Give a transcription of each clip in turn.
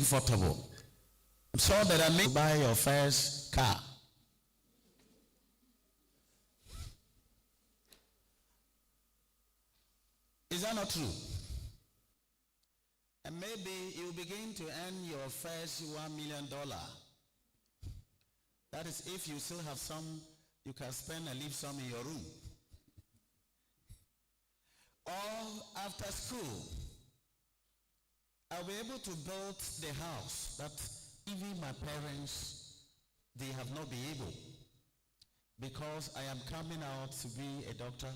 comfortable. I'm sure that I may buy your first car. Is that not true? And maybe you begin to earn your first $1 million. That is if you still have some you can spend and leave some in your room. Or after school, I'll be able to build the house that even my parents, they have not been able. Because I am coming out to be a doctor,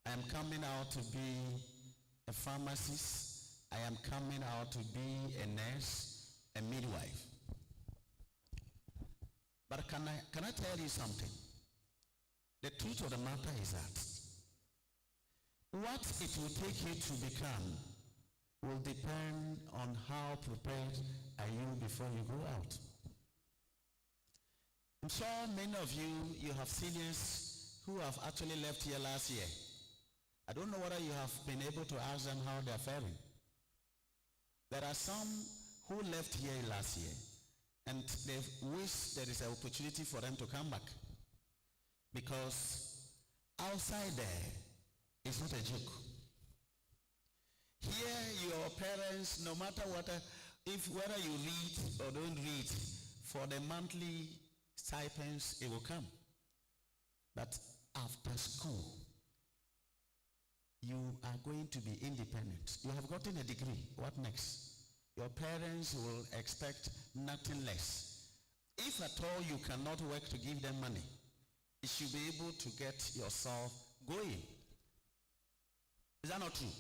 I am coming out to be a pharmacist, I am coming out to be a nurse, a midwife. But can I tell you something? The truth of the matter is that what it will take you to become will depend on how prepared are you before you go out. I'm sure many of you have seniors who have actually left here last year. I don't know whether you have been able to ask them how they're faring. There are some who left here last year and they wish there is an opportunity for them to come back. Because outside there, it's not a joke. Here, your parents, no matter whether you read or don't read, for the monthly stipends, it will come. But after school, you are going to be independent. You have gotten a degree. What next? Your parents will expect nothing less. If at all you cannot work to give them money, you should be able to get yourself going. Is that not true?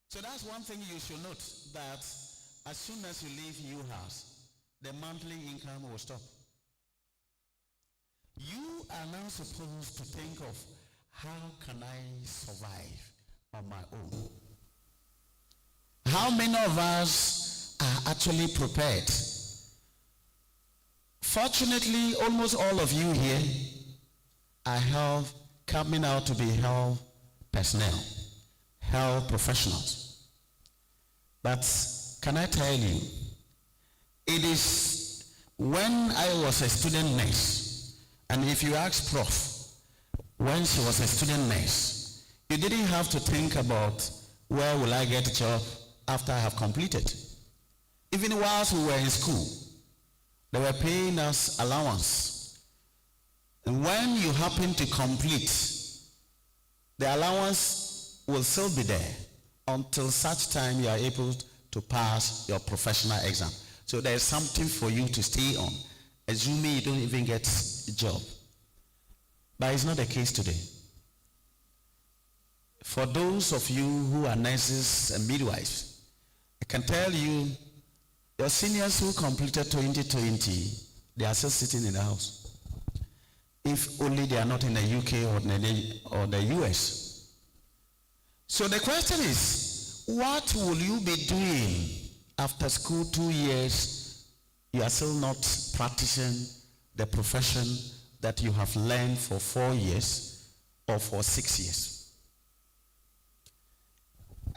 So that's one thing you should note, that as soon as you leave UHAS, the monthly income will stop. You are now supposed to think of, how can I survive on my own? How many of us are actually prepared? Fortunately, almost all of you here are coming out to be health personnel, health professionals. But can I tell you, it is when I was a student nurse, and if you ask Prof, when she was a student nurse, you didn't have to think about where will I get a job after I have completed. Even whilst we were in school, they were paying us allowance. And when you happen to complete, the allowance will still be there until such time you are able to pass your professional exam. So there is something for you to stay on, assuming you don't even get a job. But it's not the case today. For those of you who are nurses and midwives, I can tell you, your seniors who completed 2020, they are still sitting in the house. If only they are not in the UK or the US. So the question is, what will you be doing after school 2 years? You are still not practicing the profession that you have learned for 4 years or for 6 years.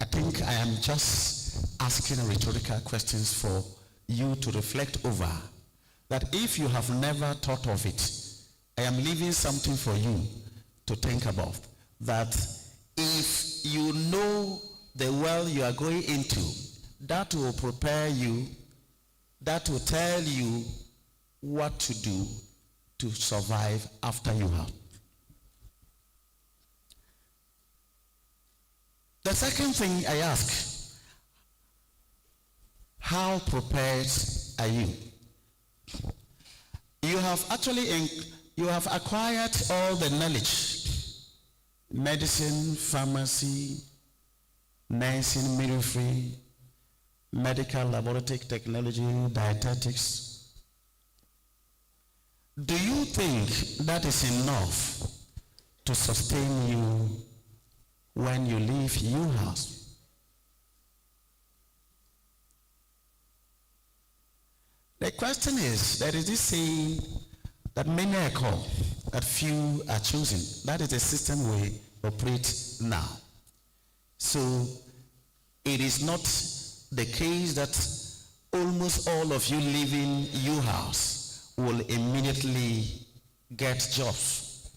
I think I am just asking rhetorical questions for you to reflect over. That if you have never thought of it, I am leaving something for you to think about. That if you know the well you are going into, that will prepare you, that will tell you what to do to survive after you have. The second thing I ask, how prepared are you? You have acquired all the knowledge, medicine, pharmacy, nursing, midwifery, medical laboratory technology, dietetics. Do you think that is enough to sustain you when you leave UHAS? The question is, there is this saying that many are called, that few are chosen. That is the system we operate now. So it is not the case that almost all of you leaving UHAS will immediately get jobs.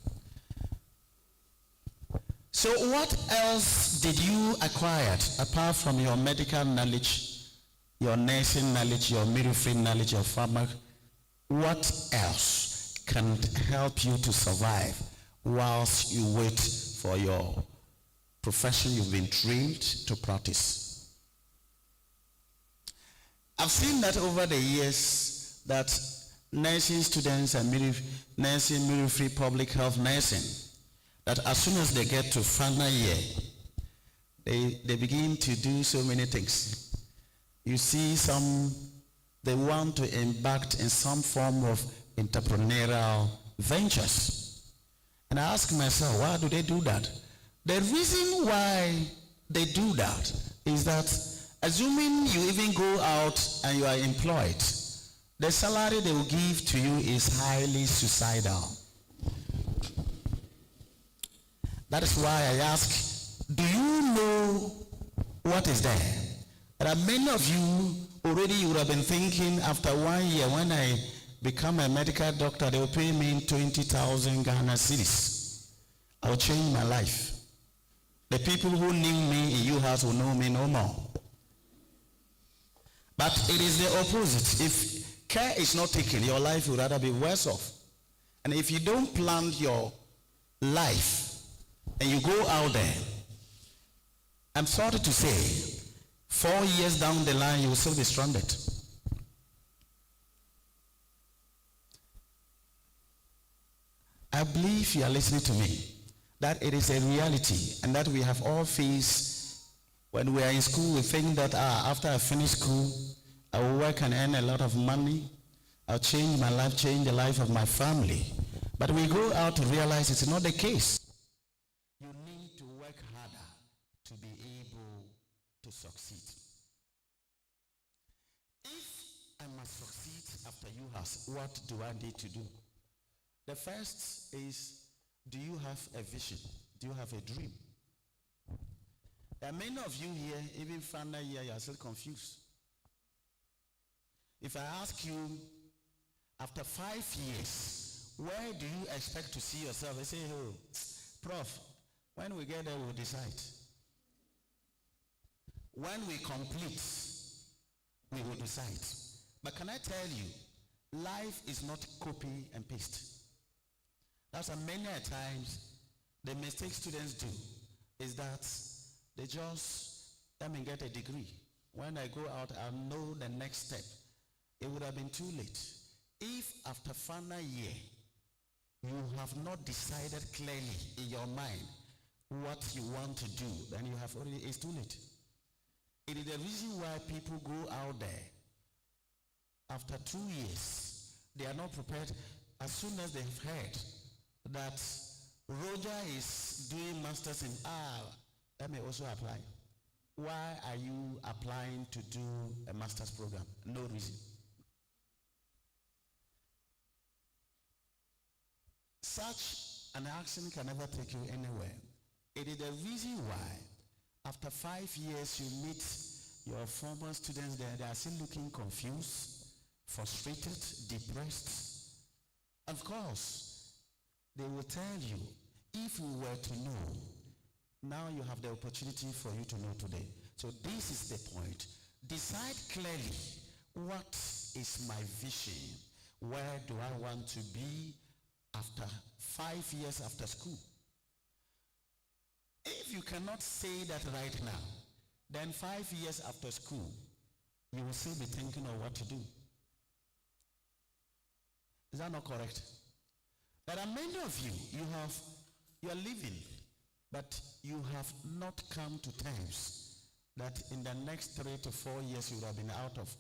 So what else did you acquire apart from your medical knowledge, your nursing knowledge, your midwifery knowledge, your pharmac? What else can help you to survive whilst you wait for your profession you've been trained to practice? I've seen that over the years that nursing students and nursing, midwifery, public health nursing, that as soon as they get to final year, they begin to do so many things. You see some, they want to embark in some form of entrepreneurial ventures. And I ask myself, why do they do that? The reason why they do that is that assuming you even go out and you are employed, the salary they will give to you is highly suicidal. That is why I ask, do you know what is there? There are many of you already, you would have been thinking after 1 year, when I become a medical doctor, they will pay me 20,000 Ghana cedis. I will change my life. The people who knew me in UHAS will know me no more. But it is the opposite. If care is not taken, your life would rather be worse off. And if you don't plan your life and you go out there, I'm sorry to say, 4 years down the line, you will still be stranded. I believe you are listening to me, that it is a reality and that we have all faced. When we are in school, we think that after I finish school, I will work and earn a lot of money. I'll change my life, change the life of my family. But we go out to realize it's not the case. You need to work harder to be able to succeed. If I must succeed after UHAS, what do I need to do? The first is, do you have a vision? Do you have a dream? There are many of you here, even final year, you are still confused. If I ask you, after 5 years, where do you expect to see yourself? I say, oh, Prof, when we get there, we'll decide. When we complete, we will decide. But can I tell you, life is not copy and paste. That's why many times the mistake students do is that they just let me get a degree. When I go out, I'll know the next step. It would have been too late. If after final year, you have not decided clearly in your mind what you want to do, then you have already, it's too late. It is the reason why people go out there after 2 years, they are not prepared. As soon as they've heard that Roger is doing masters in let me also apply. Why are you applying to do a master's program? No reason. Such an action can never take you anywhere. It is the reason why after 5 years you meet your former students there, they are still looking confused, frustrated, depressed. Of course, they will tell you, if you were to know, now you have the opportunity for you to know today. So this is the point. Decide clearly, what is my vision? Where do I want to be after 5 years after school? If you cannot say that right now, then 5 years after school, you will still be thinking of what to do. Is that not correct? There are many of you, you are living, but you have not come to terms that in the next 3 to 4 years you will have been out of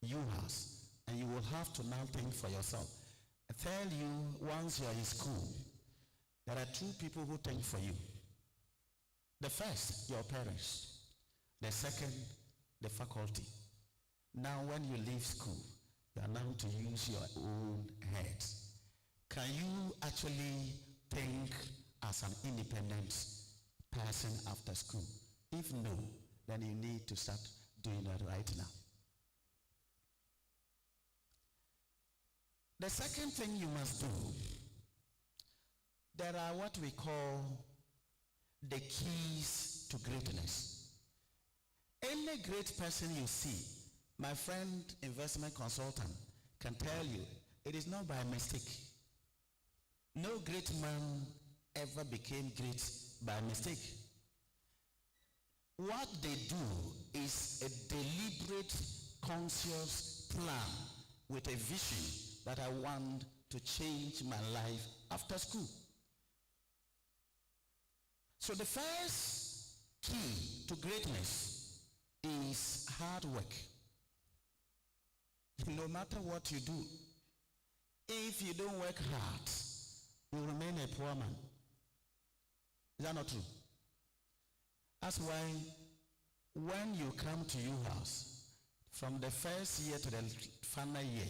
UHAS, and you will have to now think for yourself. I tell you, once you are in school, there are 2 people who think for you. The first, your parents. The second, the faculty. Now when you leave school, you are now to use your own head. Can you actually think as an independent person after school? If no, then you need to start doing that right now. The second thing you must do, there are what we call the keys to greatness. Any great person you see, my friend, investment consultant, can tell you, it is not by mistake. No great man ever became great by mistake. What they do is a deliberate, conscious plan with a vision that I want to change my life after school. So the first key to greatness is hard work. No matter what you do, if you don't work hard, you remain a poor man. Is that not true? That's why when you come to UHAS, from the first year to the final year,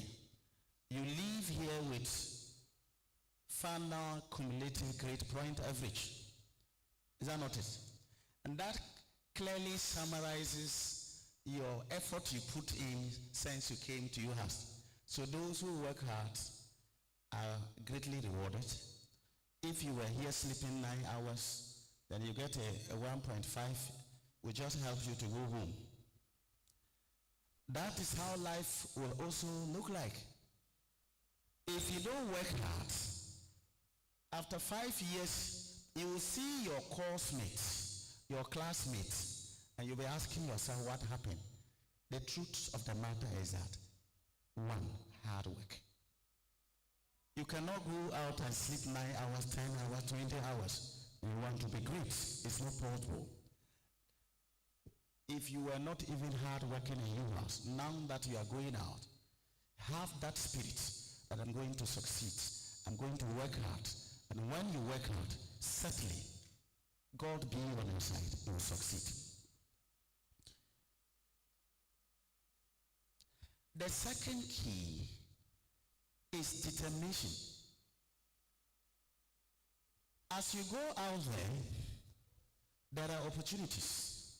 you leave here with final cumulative grade point average. Is that not it? And that clearly summarizes your effort you put in since you came to UHAS. So those who work hard are greatly rewarded. If you were here sleeping 9 hours, then you get a 1.5, which just helps you to go home. That is how life will also look like. If you don't work hard, after 5 years, you will see your course mates, your classmates, and you'll be asking yourself what happened. The truth of the matter is that, 1, hard work. You cannot go out and sleep 9 hours, 10 hours, 20 hours. You want to be great. It's not possible. If you were not even hard working in your house, now that you are going out, have that spirit that I'm going to succeed. I'm going to work hard. And when you work hard, certainly, God being on your side, you will succeed. The second key is determination. As you go out there are opportunities.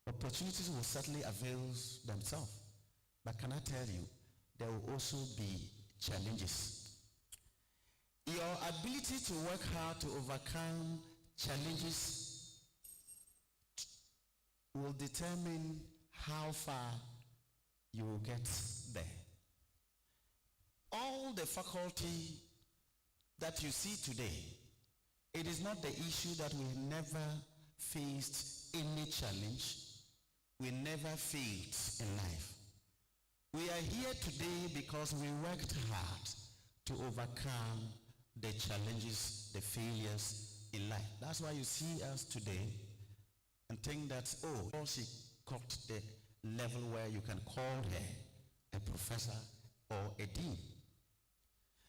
Opportunities will certainly avail themselves. But can I tell you, there will also be challenges. Your ability to work hard to overcome challenges will determine how far you will get there. All the faculty that you see today, it is not the issue that we never faced any challenge. We never failed in life. We are here today because we worked hard to overcome the challenges, the failures in life. That's why you see us today and think that, oh, she got the level where you can call her a professor or a dean.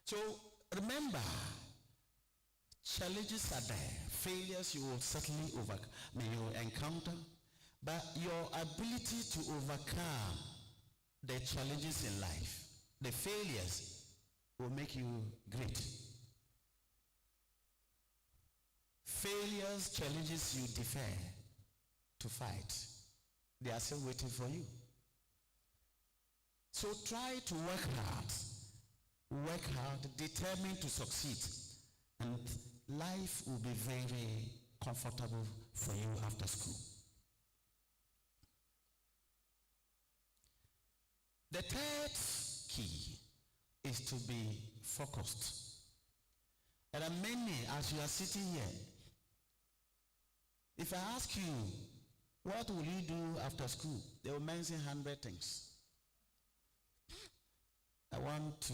So remember, challenges are there. Failures you will certainly encounter, but your ability to overcome the challenges in life, the failures, will make you great. Failures, challenges you defer to fight, they are still waiting for you. So try to work hard, determined to succeed, and life will be very comfortable for you after school. The third key is to be focused. There are many, as you are sitting here, if I ask you, what will you do after school? They will mention 100 things. I want to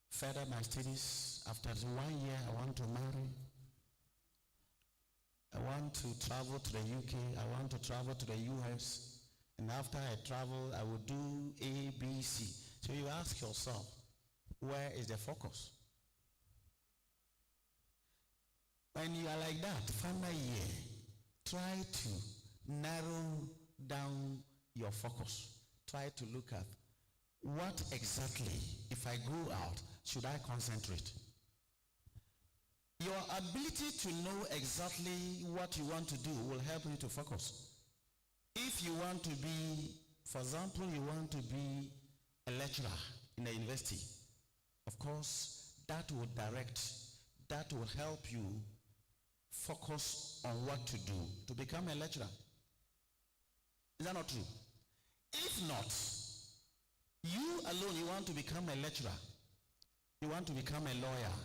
further my studies. After 1 year, I want to marry. I want to travel to the UK. I want to travel to the US. And after I travel, I will do A, B, C. So you ask yourself, where is the focus? When you are like that, final year, try to narrow down your focus. Try to look at what exactly, if I go out, should I concentrate? Your ability to know exactly what you want to do will help you to focus. If you want to be, for example, you want to be a lecturer in a university, of course, that will that will help you focus on what to do to become a lecturer. Is that not true? If not, you alone, you want to become a lecturer, you want to become a lawyer,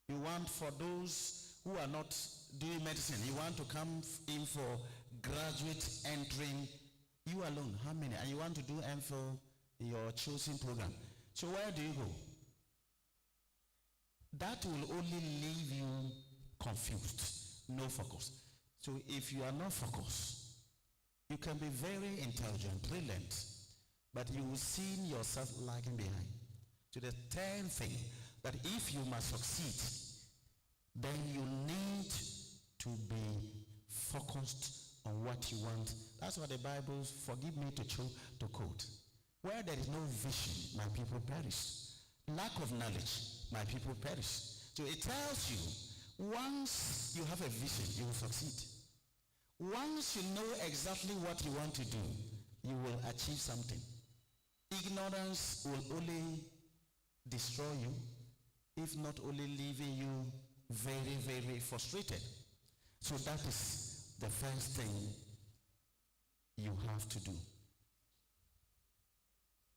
you want, for those who are not doing medicine, you want to come in for graduate entering, you alone, how many? And you want to do MPhil in your chosen program. So where do you go? That will only leave you confused, no focus. So if you are not focused, you can be very intelligent, brilliant, but you will see yourself lagging behind. So the third thing, that if you must succeed, then you need to be focused on what you want. That's what the Bible, forgive me to quote. Where there is no vision, my people perish. Lack of knowledge, my people perish. So it tells you, once you have a vision, you will succeed. Once you know exactly what you want to do, you will achieve something. Ignorance will only destroy you, if not only leaving you very, very frustrated. So that is the first thing you have to do.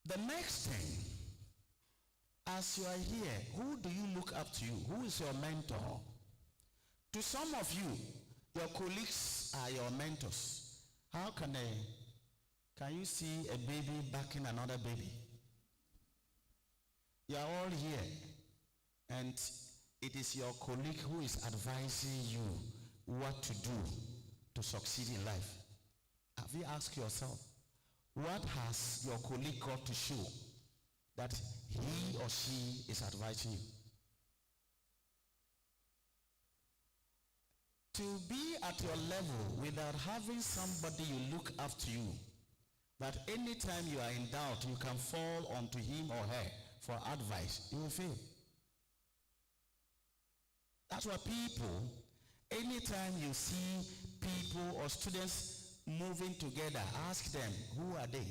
The next thing, as you are here, who do you look up to? Who is your mentor? To some of you, your colleagues are your mentors. How can you see a baby backing another baby? You are all here, and it is your colleague who is advising you what to do to succeed in life. Have you asked yourself, what has your colleague got to show that he or she is advising you? To be at your level without having somebody you look up to you, that anytime you are in doubt, you can fall onto him or her for advice, you will fail. That's why people, anytime you see people or students moving together, ask them, who are they?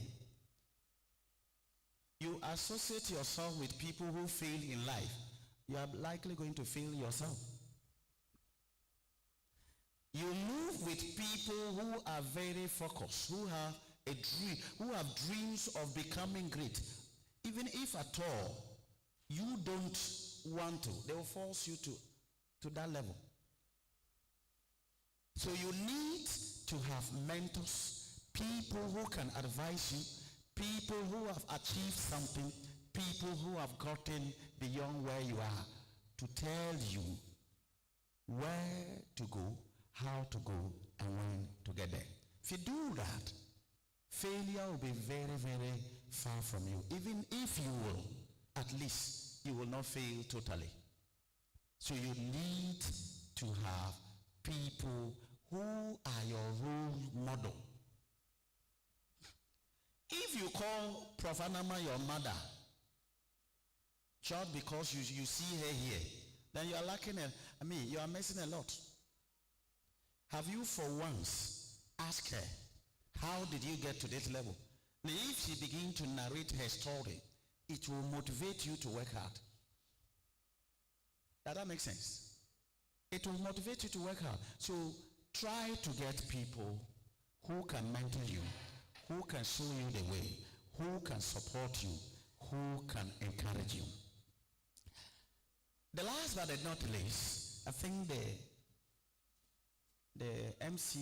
You associate yourself with people who fail in life, you are likely going to fail yourself. You move with people who are very focused, who have a dream, who have dreams of becoming great. Even if at all you don't want to, they will force you to that level. So you need to have mentors, people who can advise you, people who have achieved something, people who have gotten beyond where you are, to tell you where to go, how to go, and when to get there. If you do that, failure will be very, very far from you. Even if you will, at least you will not fail totally. So you need to have people who are your role model. If you call Prof. Anama your mother, just because you see her here, then you are lacking you are missing a lot. Have you for once asked her, how did you get to this level? Now, if she begins to narrate her story, it will motivate you to work hard. Does that make sense? It will motivate you to work hard. So try to get people who can mentor you, who can show you the way, who can support you, who can encourage you. The last but not least, I think the MC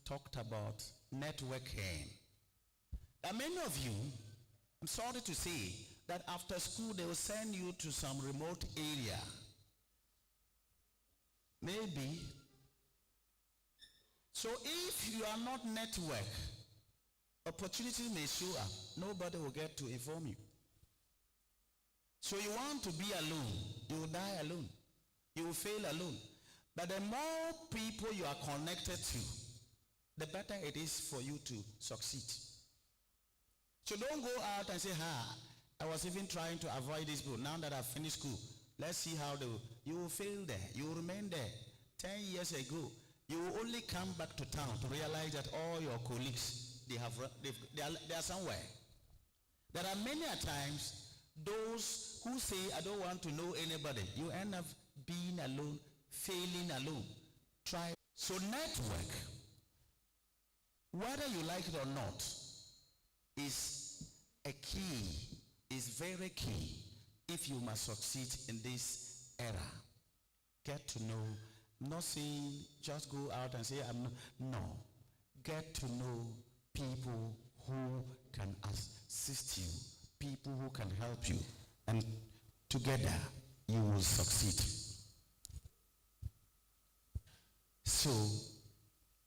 talked about networking. Now, many of you, I'm sorry to say, that after school they will send you to some remote area. Maybe. So if you are not network, opportunity may show up. Nobody will get to inform you. So you want to be alone, you will die alone. You will fail alone. But the more people you are connected to, the better it is for you to succeed. So don't go out and say, I was even trying to avoid this book. Now that I've finished school, let's see how you will fail there. You will remain there. 10 years ago, You will only come back to town to realize that all your colleagues, they are somewhere. There are many a times, those who say, I don't want to know anybody, you end up being alone, failing alone. Try. So network, whether you like it or not, is a key, is very key if you must succeed in this era. Get to know, not saying just go out and say, I'm not, no. Get to know people who can assist you, people who can help you, and together you will succeed. So,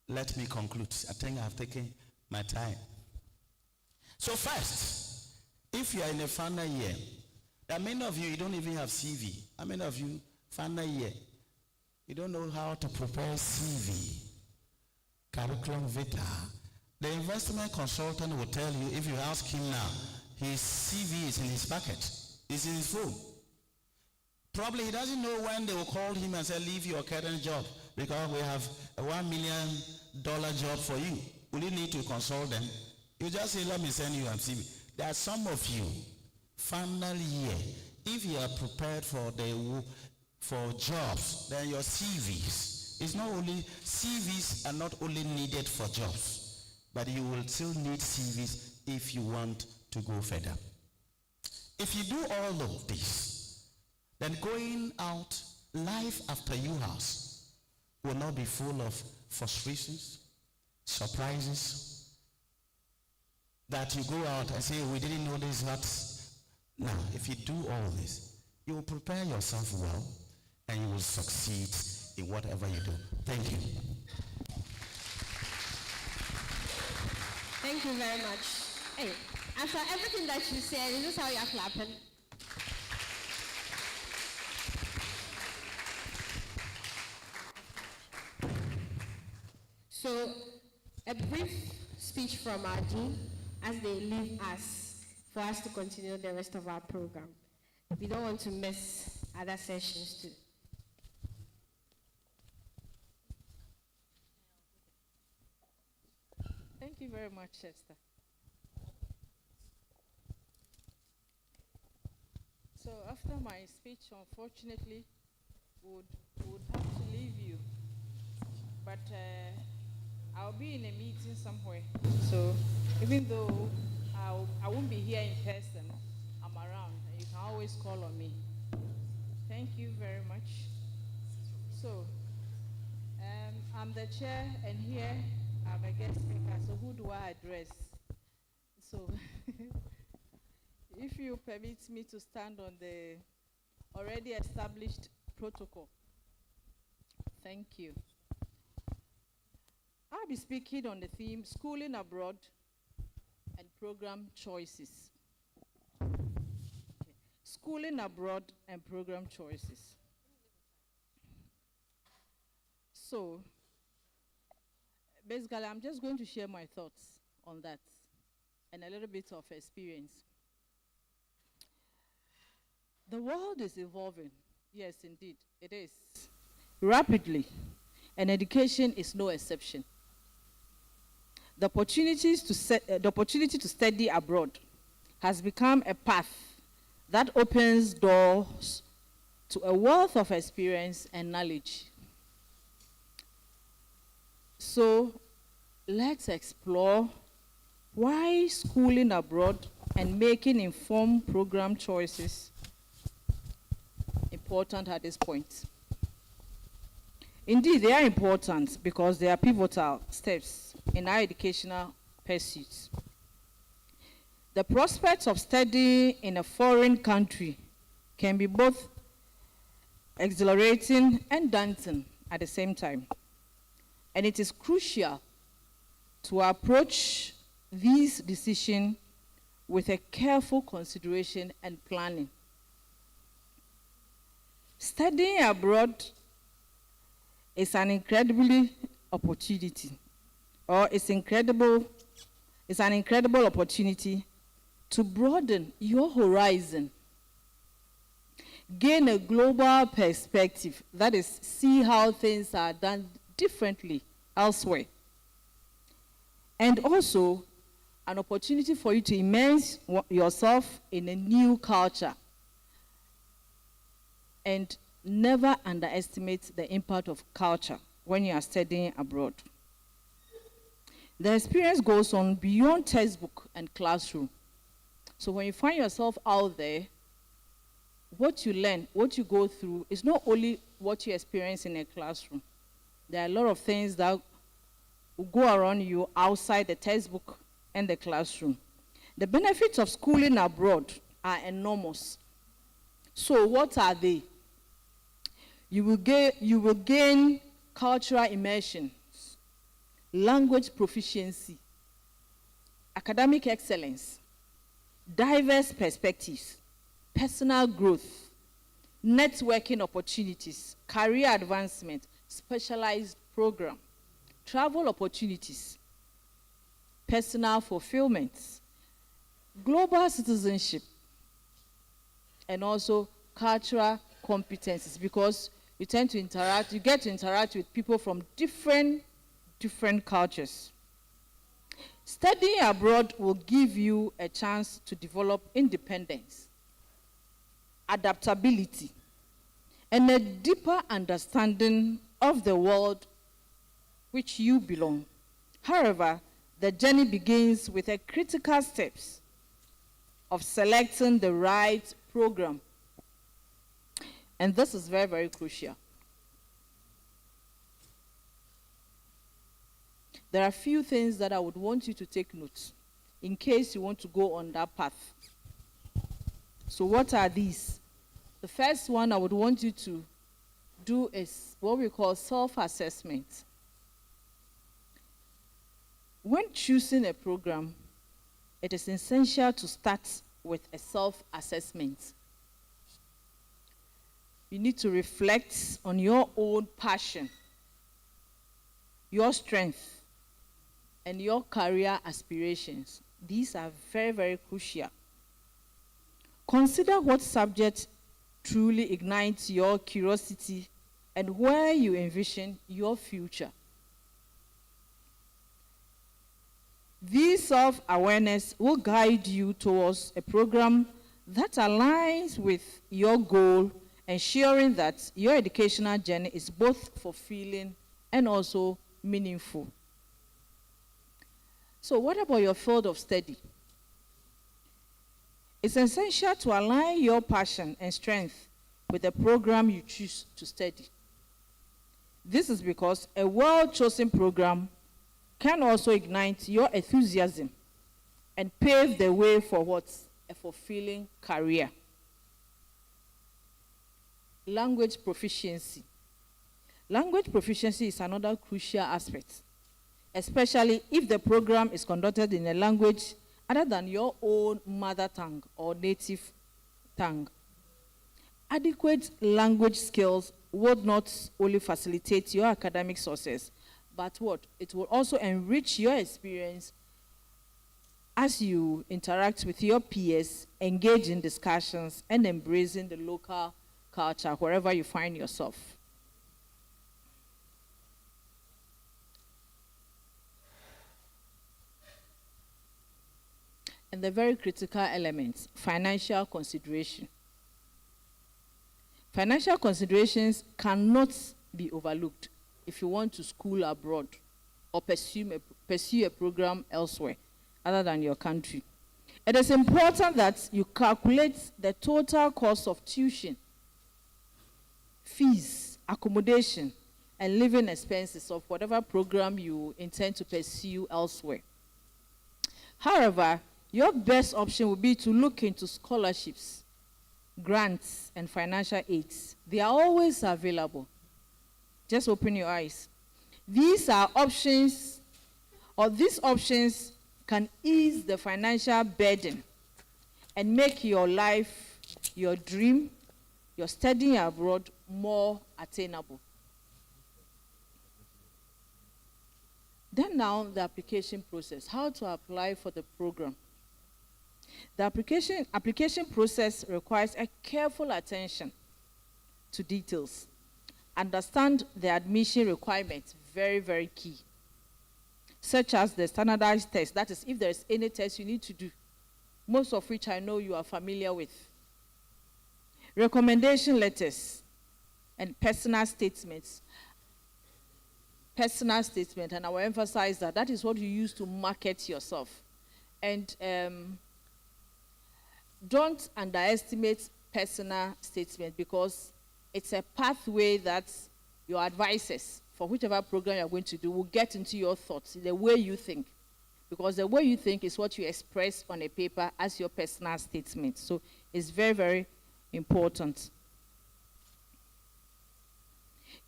let me conclude. I think I've taken my time. So first, if you are in a final year, there are many of you don't even have CV. How many of you, final year, you don't know how to prepare CV, curriculum vitae? The investment consultant will tell you, if you ask him now, his CV is in his pocket, it's in his phone. Probably he doesn't know when they will call him and say, leave your current job because we have a $1 million job for you. Will you need to consult them? You just say, let me send you a CV. There are some of you, final year, if you are prepared for jobs, then your CVs, it's not only, CVs are not only needed for jobs, but you will still need CVs if you want to go further. If you do all of this, then going out, life after UHAS will not be full of frustrations, surprises, that you go out and say, we didn't know this, but now, if you do all this, you will prepare yourself well, and you will succeed in whatever you do. Thank you. Thank you very much. Hey, after everything that you said, this is how you're clapping. So, a brief speech from our dean as they leave us for us to continue the rest of our program. We don't want to miss other sessions too. Thank you very much, Chester. So after my speech, unfortunately, would have to leave you. But I'll be in a meeting somewhere. So even though I won't be here in person, I'm around. And you can always call on me. Thank you very much. So I'm the chair, and here I'm a guest speaker. So who do I address? So if you permit me to stand on the already established protocol. Thank you. I'll be speaking on the theme schooling abroad and program choices. Okay. Schooling abroad and program choices. So basically, I'm just going to share my thoughts on that and a little bit of experience. The world is evolving. Yes, indeed, it is. Rapidly, and education is no exception. The opportunity to study abroad has become a path that opens doors to a wealth of experience and knowledge. So let's explore why schooling abroad and making informed program choices important at this point. Indeed, they are important because they are pivotal steps in our educational pursuits. The prospects of studying in a foreign country can be both exhilarating and daunting at the same time. And it is crucial to approach these decisions with a careful consideration and planning. Studying abroad is an incredible opportunity, or it's an incredible opportunity to broaden your horizon, gain a global perspective, that is, see how things are done differently elsewhere. And also, an opportunity for you to immerse yourself in a new culture. And never underestimate the impact of culture when you are studying abroad. The experience goes on beyond textbook and classroom. So when you find yourself out there, what you learn, what you go through, is not only what you experience in a classroom. There are a lot of things that will go around you outside the textbook and the classroom. The benefits of schooling abroad are enormous. So what are they? You will gain cultural immersion, language proficiency, academic excellence, diverse perspectives, personal growth, networking opportunities, career advancement, specialized program, travel opportunities, personal fulfillment, global citizenship, and also cultural competencies, because you get to interact with people from different cultures. Studying abroad will give you a chance to develop independence, adaptability, and a deeper understanding of the world which you belong. However, the journey begins with a critical steps of selecting the right program. And this is very, very crucial. There are a few things that I would want you to take note in case you want to go on that path. So what are these? The first one I would want you to do is what we call self-assessment. When choosing a program, it is essential to start with a self-assessment. You need to reflect on your own passion, your strength, and your career aspirations. These are very, very crucial. Consider what subject truly ignites your curiosity and where you envision your future. This self-awareness will guide you towards a program that aligns with your goal, ensuring that your educational journey is both fulfilling and also meaningful. So what about your field of study? It's essential to align your passion and strength with the program you choose to study. This is because a well-chosen program can also ignite your enthusiasm and pave the way for what's a fulfilling career. Language proficiency. Language proficiency is another crucial aspect, especially if the program is conducted in a language other than your own mother tongue or native tongue. Adequate language skills would not only facilitate your academic success, but it will also enrich your experience as you interact with your peers, engage in discussions, and embracing the local culture wherever you find yourself. And the very critical element, financial consideration. Financial considerations cannot be overlooked if you want to school abroad or pursue a program elsewhere other than your country. It is important that you calculate the total cost of tuition, fees, accommodation, and living expenses of whatever program you intend to pursue elsewhere. However, your best option would be to look into scholarships, grants, and financial aids. They are always available. Just open your eyes. These options can ease the financial burden and make your life, your dream, your studying abroad more attainable. Then now the application process, how to apply for the program. The application process requires a careful attention to details. Understand the admission requirements very, very key. Such as the standardized test, that is, if there is any test you need to do, most of which I know you are familiar with. Recommendation letters and personal statements. Personal statement, and I will emphasize that that is what you use to market yourself. And don't underestimate personal statement, because it's a pathway that your advisors for whichever program you're going to do will get into your thoughts, the way you think. Because the way you think is what you express on a paper as your personal statement. So it's very, very important.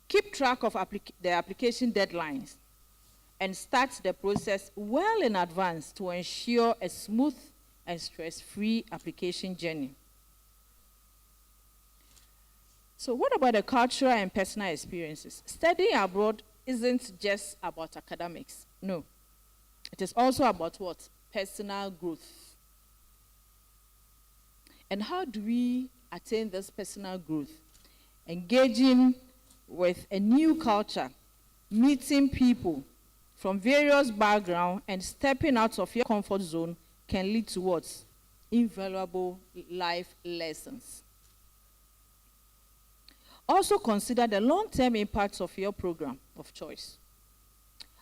Keep track of the application deadlines and start the process well in advance to ensure a smooth and stress-free application journey. So what about the cultural and personal experiences? Studying abroad isn't just about academics. No. It is also about what? Personal growth. And how do we attain this personal growth? Engaging with a new culture, meeting people from various backgrounds, and stepping out of your comfort zone can lead to what? Invaluable life lessons. Also consider the long-term impacts of your program of choice.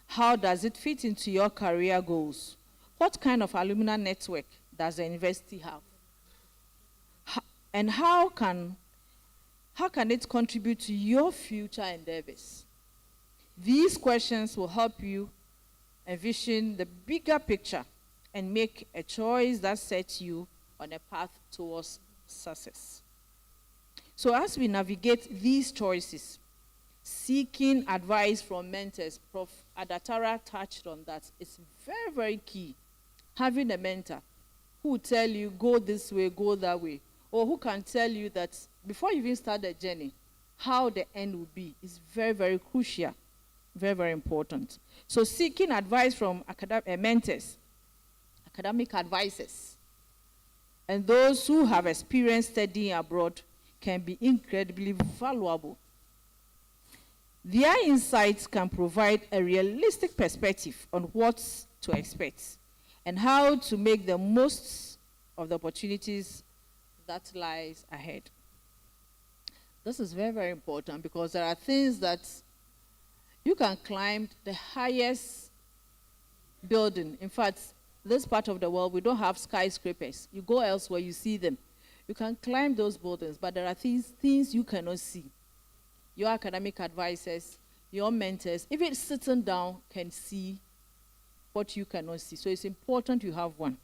How does it fit into your career goals? What kind of alumni network does the university have? And how can it contribute to your future endeavors? These questions will help you envision the bigger picture and make a choice that sets you on a path towards success. So as we navigate these choices, seeking advice from mentors, Prof. Adatara touched on that. It's very, very key. Having a mentor who will tell you, go this way, go that way, or who can tell you that before you even start the journey, how the end will be is very, very crucial, very, very important. So seeking advice from mentors, academic advisors, and those who have experience studying abroad can be incredibly valuable. Their insights can provide a realistic perspective on what to expect and how to make the most of the opportunities that lies ahead. This is very, very important, because there are things that you can climb the highest building. In fact, this part of the world, we don't have skyscrapers. You go elsewhere, you see them. You can climb those buildings, but there are things you cannot see. Your academic advisors, your mentors, even sitting down, can see what you cannot see. So it's important you have one.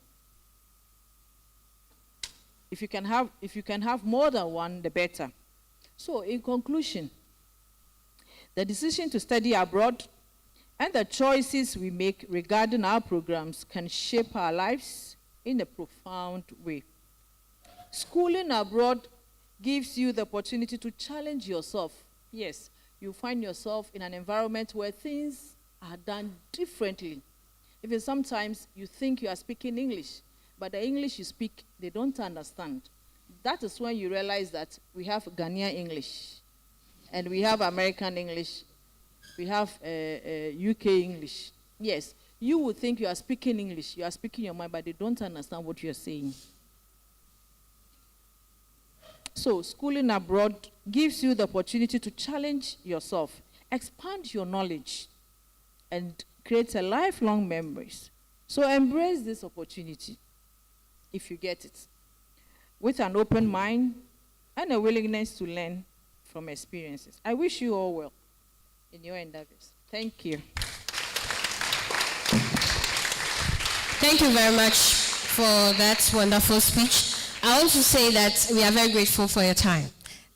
If you can have more than one, the better. So in conclusion, the decision to study abroad and the choices we make regarding our programs can shape our lives in a profound way. Schooling abroad gives you the opportunity to challenge yourself. Yes, you find yourself in an environment where things are done differently. Even sometimes you think you are speaking English, but the English you speak, they don't understand. That is when you realize that we have Ghanaian English, and we have American English, we have UK English. Yes, you would think you are speaking English, you are speaking your mind, but they don't understand what you are saying. So schooling abroad gives you the opportunity to challenge yourself, expand your knowledge, and create a lifelong memories. So embrace this opportunity if you get it, with an open mind and a willingness to learn from experiences. I wish you all well in your endeavors. Thank you. Thank you very much for that wonderful speech. I want to say that we are very grateful for your time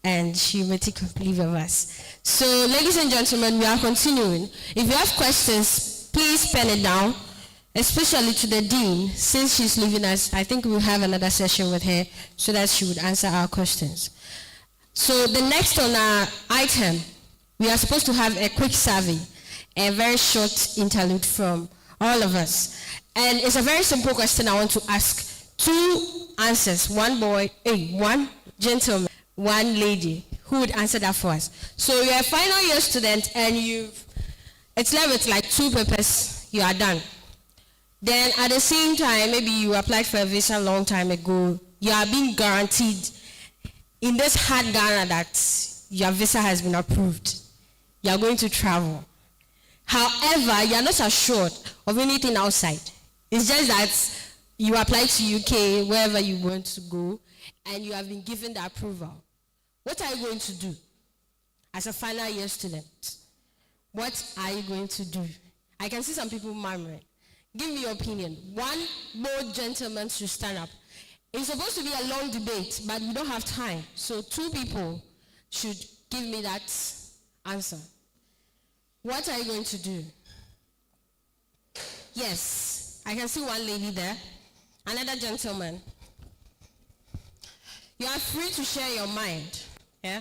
and humility completely of us. So, ladies and gentlemen, we are continuing. If you have questions, please pen it down, especially to the dean. Since she's leaving us, I think we'll have another session with her so that she would answer our questions. So the next on our item, we are supposed to have a quick survey, a very short interlude from all of us. And it's a very simple question I want to ask. 2 answers, one gentleman, one lady. Who would answer that for us? So you're a final year student and you've it's left with like 2 papers, you are done. Then at the same time, maybe you applied for a visa a long time ago, you are being guaranteed in this hard Ghana that your visa has been approved. You are going to travel. However, you are not assured of anything outside. It's just that you apply to UK, wherever you want to go, and you have been given the approval. What are you going to do as a final year student? What are you going to do? I can see some people murmuring. Give me your opinion. One bold gentleman should stand up. It's supposed to be a long debate, but we don't have time. So 2 people should give me that answer. What are you going to do? Yes, I can see one lady there. Another gentleman. You are free to share your mind. Yeah?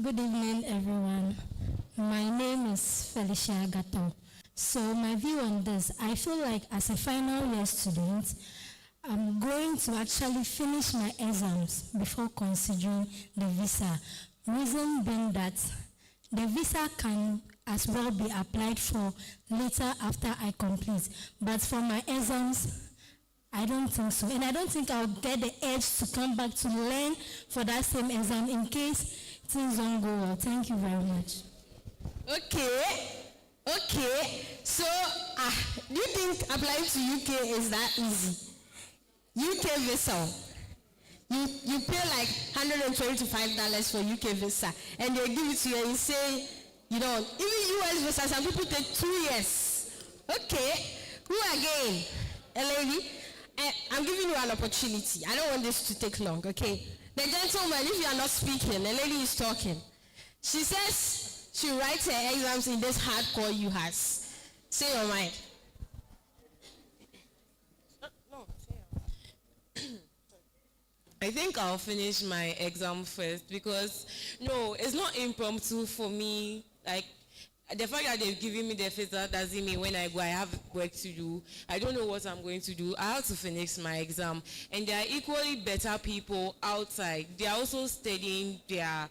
Good evening, everyone. My name is Felicia Agato. So my view on this, I feel like as a final year student, I'm going to actually finish my exams before considering the visa. Reason being that the visa can as well be applied for later after I complete. But for my exams, I don't think so. And I don't think I'll get the edge to come back to learn for that same exam in case things don't go well. Thank you very much. Okay. So, do you think applying to UK is that easy? UK visa. You pay like $125 for UK visa, and they give it to you and you say, you know, even US visa, some people take 2 years. Okay, who again? A lady? I'm giving you an opportunity. I don't want this to take long, okay? The gentleman, if you are not speaking, the lady is talking. She says she writes her exams in this hardcore UHAS. Say your mind. I think I'll finish my exam first because, no, it's not impromptu for me. Like, the fact that they've given me the visa doesn't mean when I go, I have work to do. I don't know what I'm going to do. I have to finish my exam. And there are equally better people outside. They are also studying their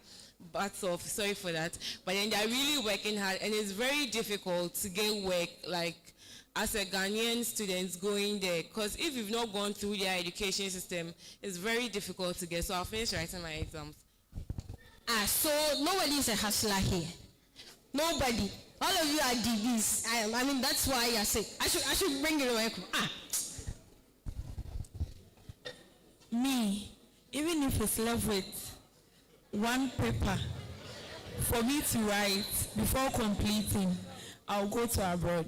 butts off, sorry for that. But then they're really working hard, and it's very difficult to get work, like, as a Ghanaian student going there, because if you've not gone through their education system, it's very difficult to get. So I'll finish writing my exams. So nobody is a hustler here. Nobody. All of you are DBs. I mean, that's why I say I should bring it away. Me, even if it's left with 1 paper for me to write before completing, I'll go to abroad.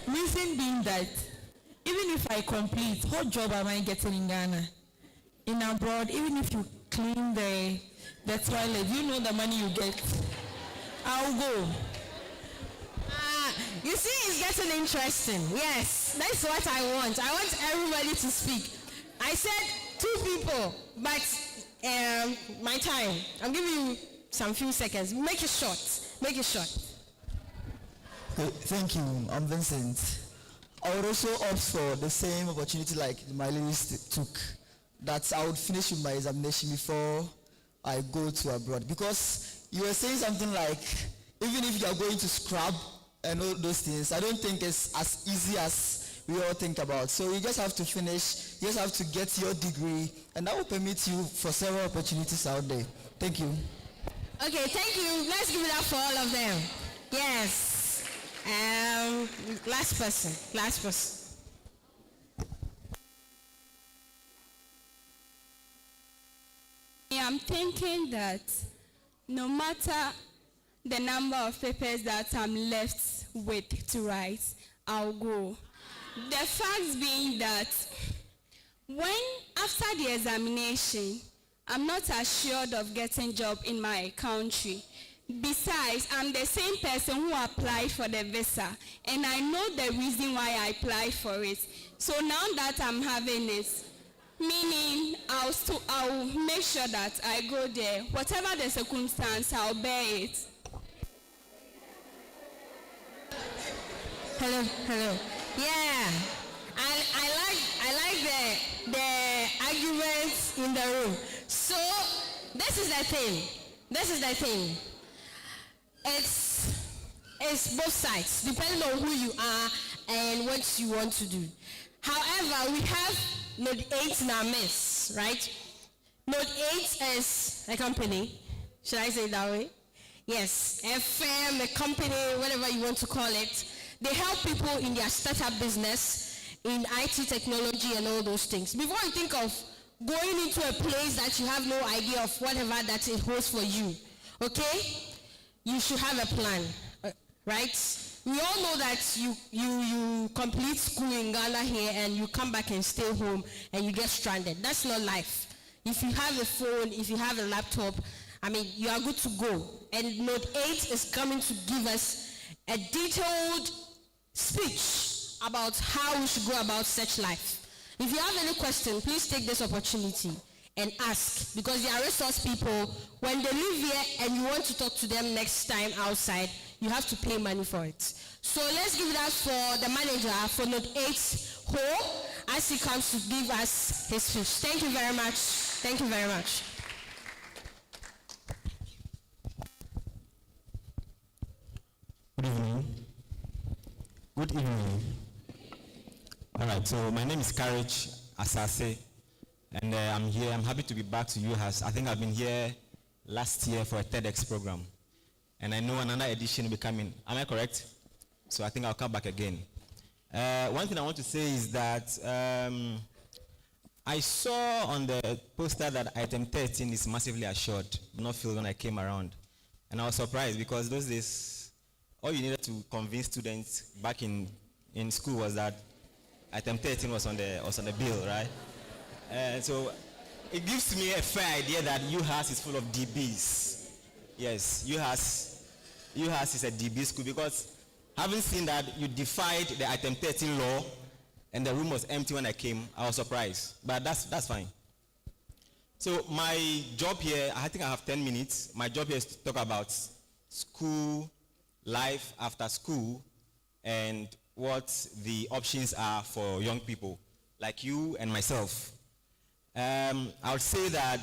Reason being that even if I complete, what job am I getting in Ghana? In abroad, even if you clean the toilet, you know the money you get. I'll go. You see, it's getting interesting. Yes, that's what I want. I want everybody to speak. I said 2 people, but my time. I'm giving you some few seconds. Make it short. Make it short. Thank you. I'm Vincent. I would also opt for the same opportunity like my ladies took, that I would finish with my examination before I go to abroad. Because you were saying something like, even if you are going to scrub and all those things, I don't think it's as easy as we all think about. So you just have to finish, you just have to get your degree, and that will permit you for several opportunities out there. Thank you. Okay, thank you. Let's give it up for all of them. Yes. Last person. I'm thinking that no matter the number of papers that I'm left with to write, I'll go. The fact being that when after the examination, I'm not assured of getting job in my country. Besides, I'm the same person who applied for the visa, and I know the reason why I applied for it. So now that I'm having it, meaning I'll make sure that I go there. Whatever the circumstance, I'll bear it. Hello. Yeah. I like the arguments in the room. So this this is the thing. This is the thing. It's both sides, depending on who you are and what you want to do. However, we have Node 8 in our midst, right? Node 8 is a company. Should I say it that way? Yes, a firm, a company, whatever you want to call it. They help people in their startup business, in IT technology and all those things. Before you think of going into a place that you have no idea of whatever that it holds for you, okay? You should have a plan, right? We all know that you complete school in Ghana here and you come back and stay home and you get stranded. That's not life. If you have a phone, if you have a laptop, I mean, you are good to go. And Node 8 is coming to give us a detailed speech about how we should go about such life. If you have any question, please take this opportunity and ask, because they are resource people. When they live here and you want to talk to them next time outside, you have to pay money for it. So let's give it up for the manager for Node 8 Ho as he comes to give us his speech. Thank you very much. Thank you very much. Good evening. Good evening. All right, so my name is Courage Asase, and I'm here. I'm happy to be back to UHAS. I think I've been here last year for a TEDx program, and I know another edition will be coming. Am I correct? So I think I'll come back again. One thing I want to say is that I saw on the poster that item 13 is massively assured, not filled when I came around. And I was surprised because those days, all you needed to convince students back in school was that item 13 was on the bill, right? So it gives me a fair idea that UHAS is full of DBs. Yes, UHAS is a DB school, because having seen that you defied the item 13 law and the room was empty when I came, I was surprised. But that's fine. So my job here, I think I have 10 minutes. My job here is to talk about school, life after school, and what the options are for young people like you and myself. I would say that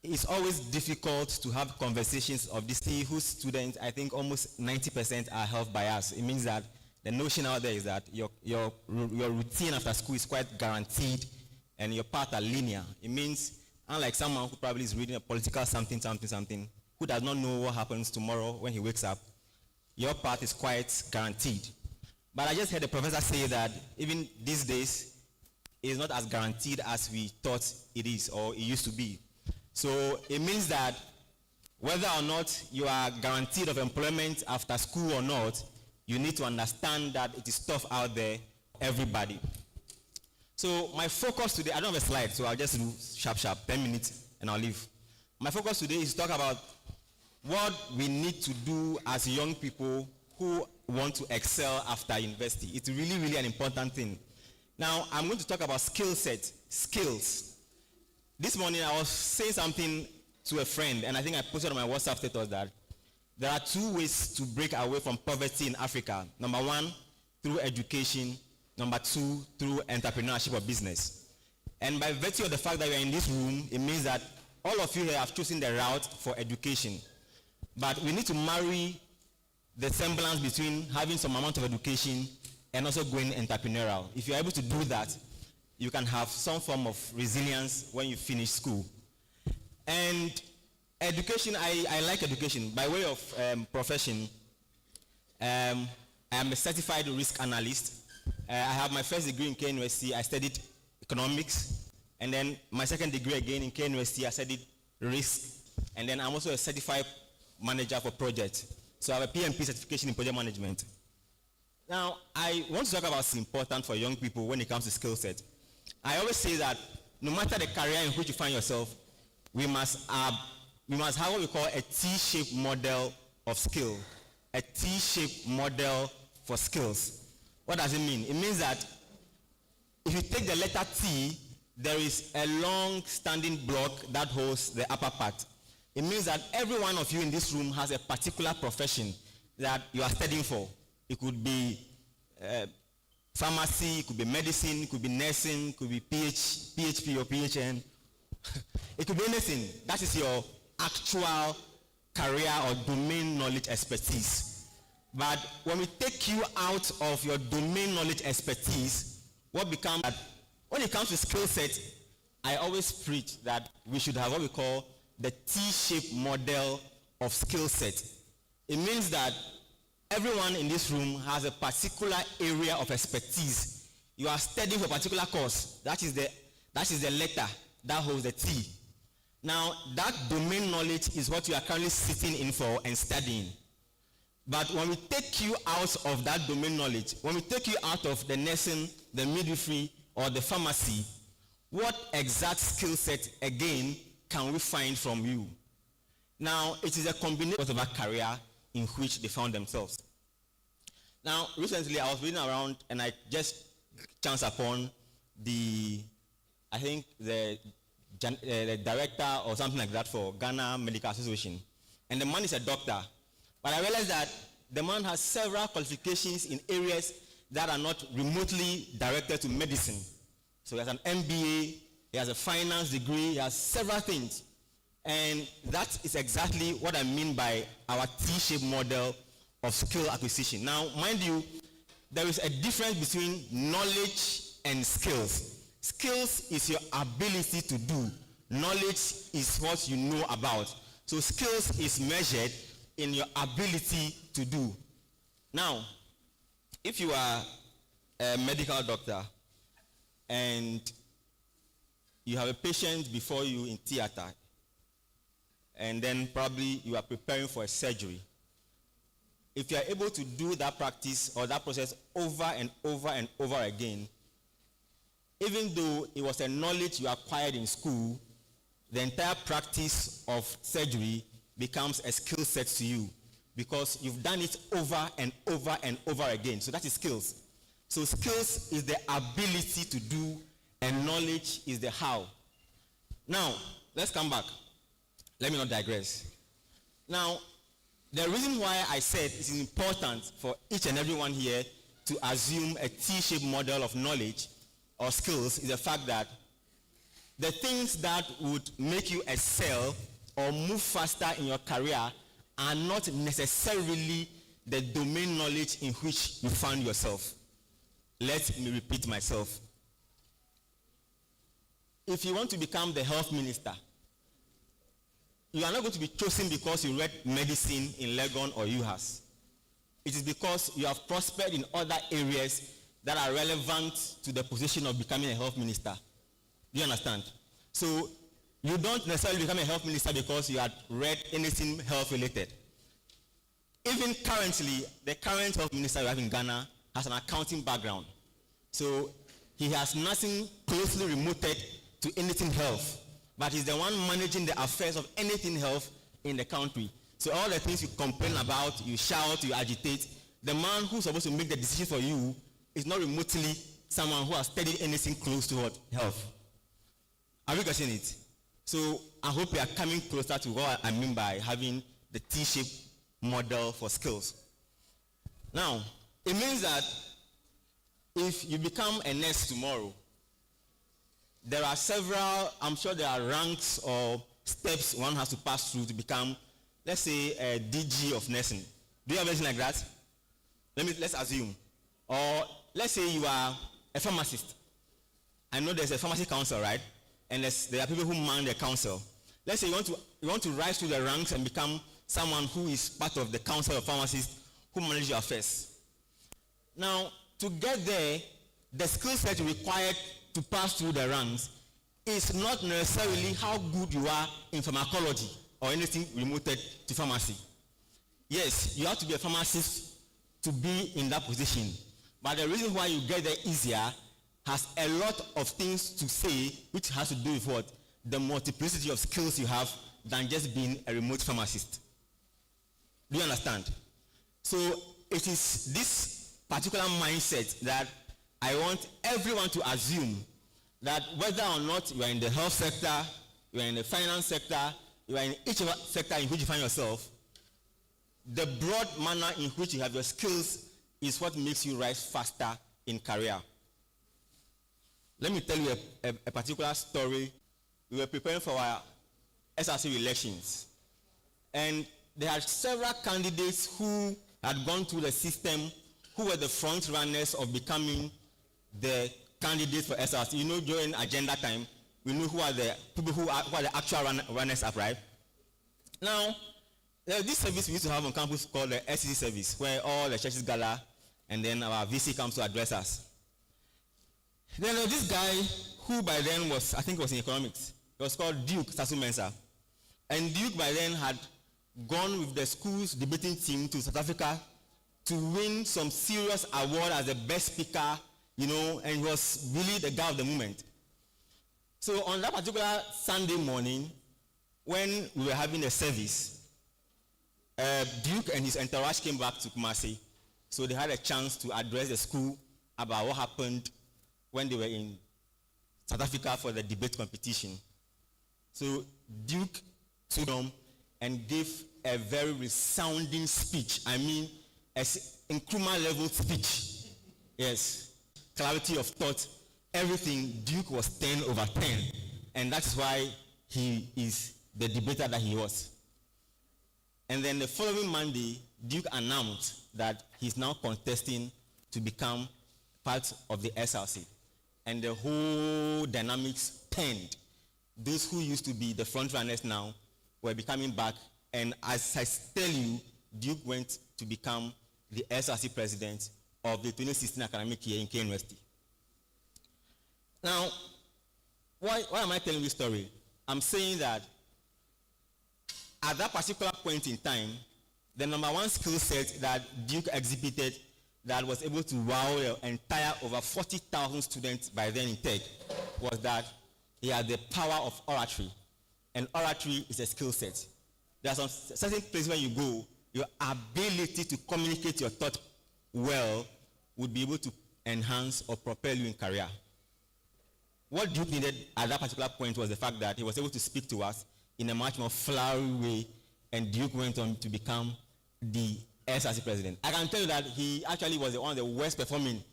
it's always difficult to have conversations of this thing whose students, I think almost 90% are health biased. It means that the notion out there is that your routine after school is quite guaranteed and your path are linear. It means, unlike someone who probably is reading a political something, who does not know what happens tomorrow when he wakes up, your path is quite guaranteed. But I just heard the professor say that even these days, it's not as guaranteed as we thought it is or it used to be. So it means that whether or not you are guaranteed of employment after school or not, you need to understand that it is tough out there, everybody. So my focus today, I don't have a slide, so I'll just do sharp, 10 minutes, and I'll leave. My focus today is to talk about what we need to do as young people who want to excel after university. It's really, really an important thing. Now, I'm going to talk about skill set, skills. This morning, I was saying something to a friend, and I think I posted on my WhatsApp status that there are 2 ways to break away from poverty in Africa. Number 1, through education. Number 2, through entrepreneurship or business. And by virtue of the fact that you are in this room, it means that all of you here have chosen the route for education. But we need to marry the semblance between having some amount of education and also going entrepreneurial. If you're able to do that, you can have some form of resilience when you finish school. And education, I like education. By way of profession, I am a certified risk analyst. I have my first degree in KNUST. I studied economics. And then my second degree again in KNUST, I studied risk. And then I'm also a certified manager for projects. So I have a PMP certification in project management. Now, I want to talk about what's important for young people when it comes to skill set. I always say that no matter the career in which you find yourself, we must have what we call a T-shaped model of skill. A T-shaped model for skills. What does it mean? It means that if you take the letter T, there is a long-standing block that holds the upper part. It means that every one of you in this room has a particular profession that you are studying for. It could be pharmacy, it could be medicine, it could be nursing, it could be PhD or PhN, It could be anything. That is your actual career or domain knowledge expertise. But when we take you out of your domain knowledge expertise, what becomes that when it comes to skill set, I always preach that we should have what we call the T-shaped model of skill set. It means that everyone in this room has a particular area of expertise. You are studying for a particular course. That is the letter that holds the T. Now, that domain knowledge is what you are currently sitting in for and studying. But when we take you out of that domain knowledge, when we take you out of the nursing, the midwifery, or the pharmacy, what exact skill set, again, can we find from you? Now, it is a combination of a career in which they found themselves. Now, recently, I was reading around, and I just chanced upon the director or something like that for Ghana Medical Association. And the man is a doctor. But I realized that the man has several qualifications in areas that are not remotely directed to medicine. So he has an MBA, he has a finance degree, he has several things. And that is exactly what I mean by our T-shaped model of skill acquisition. Now, mind you, there is a difference between knowledge and skills. Skills is your ability to do. Knowledge is what you know about. So skills is measured in your ability to do. Now, if you are a medical doctor and you have a patient before you in theater, and then probably you are preparing for a surgery, if you are able to do that practice or that process over and over and over again, even though it was a knowledge you acquired in school, the entire practice of surgery becomes a skill set to you because you've done it over and over and over again. So that is skills. So skills is the ability to do, and knowledge is the how. Now, let's come back. Let me not digress. Now, the reason why I said it is important for each and everyone here to assume a T-shaped model of knowledge or skills is the fact that the things that would make you excel or move faster in your career are not necessarily the domain knowledge in which you found yourself. Let me repeat myself. If you want to become the health minister, you are not going to be chosen because you read medicine in Legon or UHAS. It is because you have prospered in other areas that are relevant to the position of becoming a health minister. Do you understand? So you don't necessarily become a health minister because you had read anything health related. Even currently, the current health minister we have in Ghana has an accounting background. So he has nothing closely remoted to anything health, but he's the one managing the affairs of anything health in the country. So all the things you complain about, you shout, you agitate, the man who's supposed to make the decision for you is not remotely someone who has studied anything close to what? Health. Are we getting it? So I hope we are coming closer to what I mean by having the T-shaped model for skills. Now, it means that if you become a nurse tomorrow, there are several, I'm sure there are ranks or steps one has to pass through to become, let's say, a DG of nursing. Do you have anything like that? Let's assume. Or let's say you are a pharmacist. I know there's a pharmacy council, right? And there are people who man the council. Let's say you want to rise through the ranks and become someone who is part of the council of pharmacists who manage your affairs. Now, to get there, the skill set required to pass through the ranks is not necessarily how good you are in pharmacology or anything remoted to pharmacy. Yes, you have to be a pharmacist to be in that position. But the reason why you get there easier has a lot of things to say, which has to do with what? The multiplicity of skills you have than just being a remote pharmacist. Do you understand? So it is this particular mindset that I want everyone to assume that whether or not you are in the health sector, you are in the finance sector, you are in each sector in which you find yourself, the broad manner in which you have your skills is what makes you rise faster in career. Let me tell you a particular story we were preparing for our SRC elections. And there are several candidates who had gone through the system, who were the front runners of becoming the candidates for SRC. You know, during agenda time, we know who are the people who are the actual runners up, right? Now, there's this service we used to have on campus called the SRC service, where all the churches gather and then our VC comes to address us. Then there was this guy who by then was, I think it was in economics. It was called Duke Sasu Mensah. And Duke by then had gone with the school's debating team to South Africa to win some serious award as the best speaker, you know, and was really the guy of the moment. So on that particular Sunday morning, when we were having a service, Duke and his entourage came back to Kumasi. So they had a chance to address the school about what happened when they were in South Africa for the debate competition. So Duke stood on and gave a very resounding speech. I mean, an Nkrumah level speech. Yes, clarity of thought, everything. Duke was 10 over 10. And that's why he is the debater that he was. And then the following Monday, Duke announced that he's now contesting to become part of the SRC. And the whole dynamics turned. Those who used to be the front runners now were becoming back. And as I tell you, Duke went to become the SRC president of the 2016 academic year in K University. Now, why am I telling this story? I'm saying that at that particular point in time, the number one skill set that Duke exhibited that was able to wow the entire over 40,000 students by then in Tech was that he had the power of oratory. And oratory is a skill set. There are some certain places where you go, your ability to communicate your thought well would be able to enhance or propel you in career. What Duke needed at that particular point was the fact that he was able to speak to us in a much more flowery way, and Duke went on to become the SRC president. I can tell you that he actually was one of the worst performing,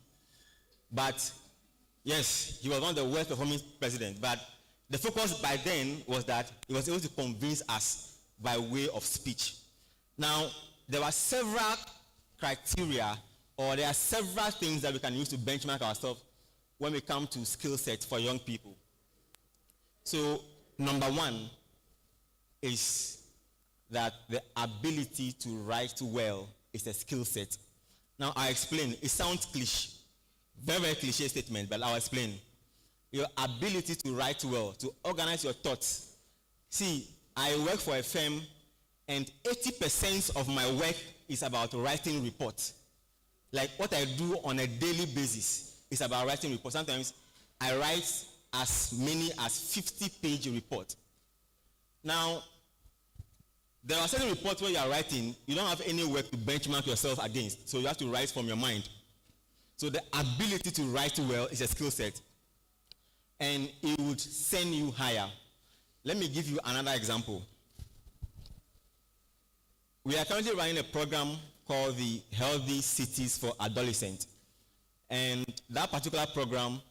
but yes, he was one of the worst performing presidents, but the focus by then was that he was able to convince us by way of speech. Now, there were several criteria, or there are several things that we can use to benchmark ourselves when we come to skill sets for young people. So, number one is that the ability to write well is a skill set. Now, I explain. It sounds cliche, very, very cliche statement, but I'll explain. Your ability to write well, to organize your thoughts. See, I work for a firm, and 80% of my work is about writing reports. Like what I do on a daily basis is about writing reports. Sometimes I write as many as 50-page reports. Now, there are certain reports where you are writing, you don't have any work to benchmark yourself against, so you have to write from your mind. So the ability to write well is a skill set, and it would send you higher. Let me give you another example. We are currently running a program called the Healthy Cities for Adolescents, and that particular program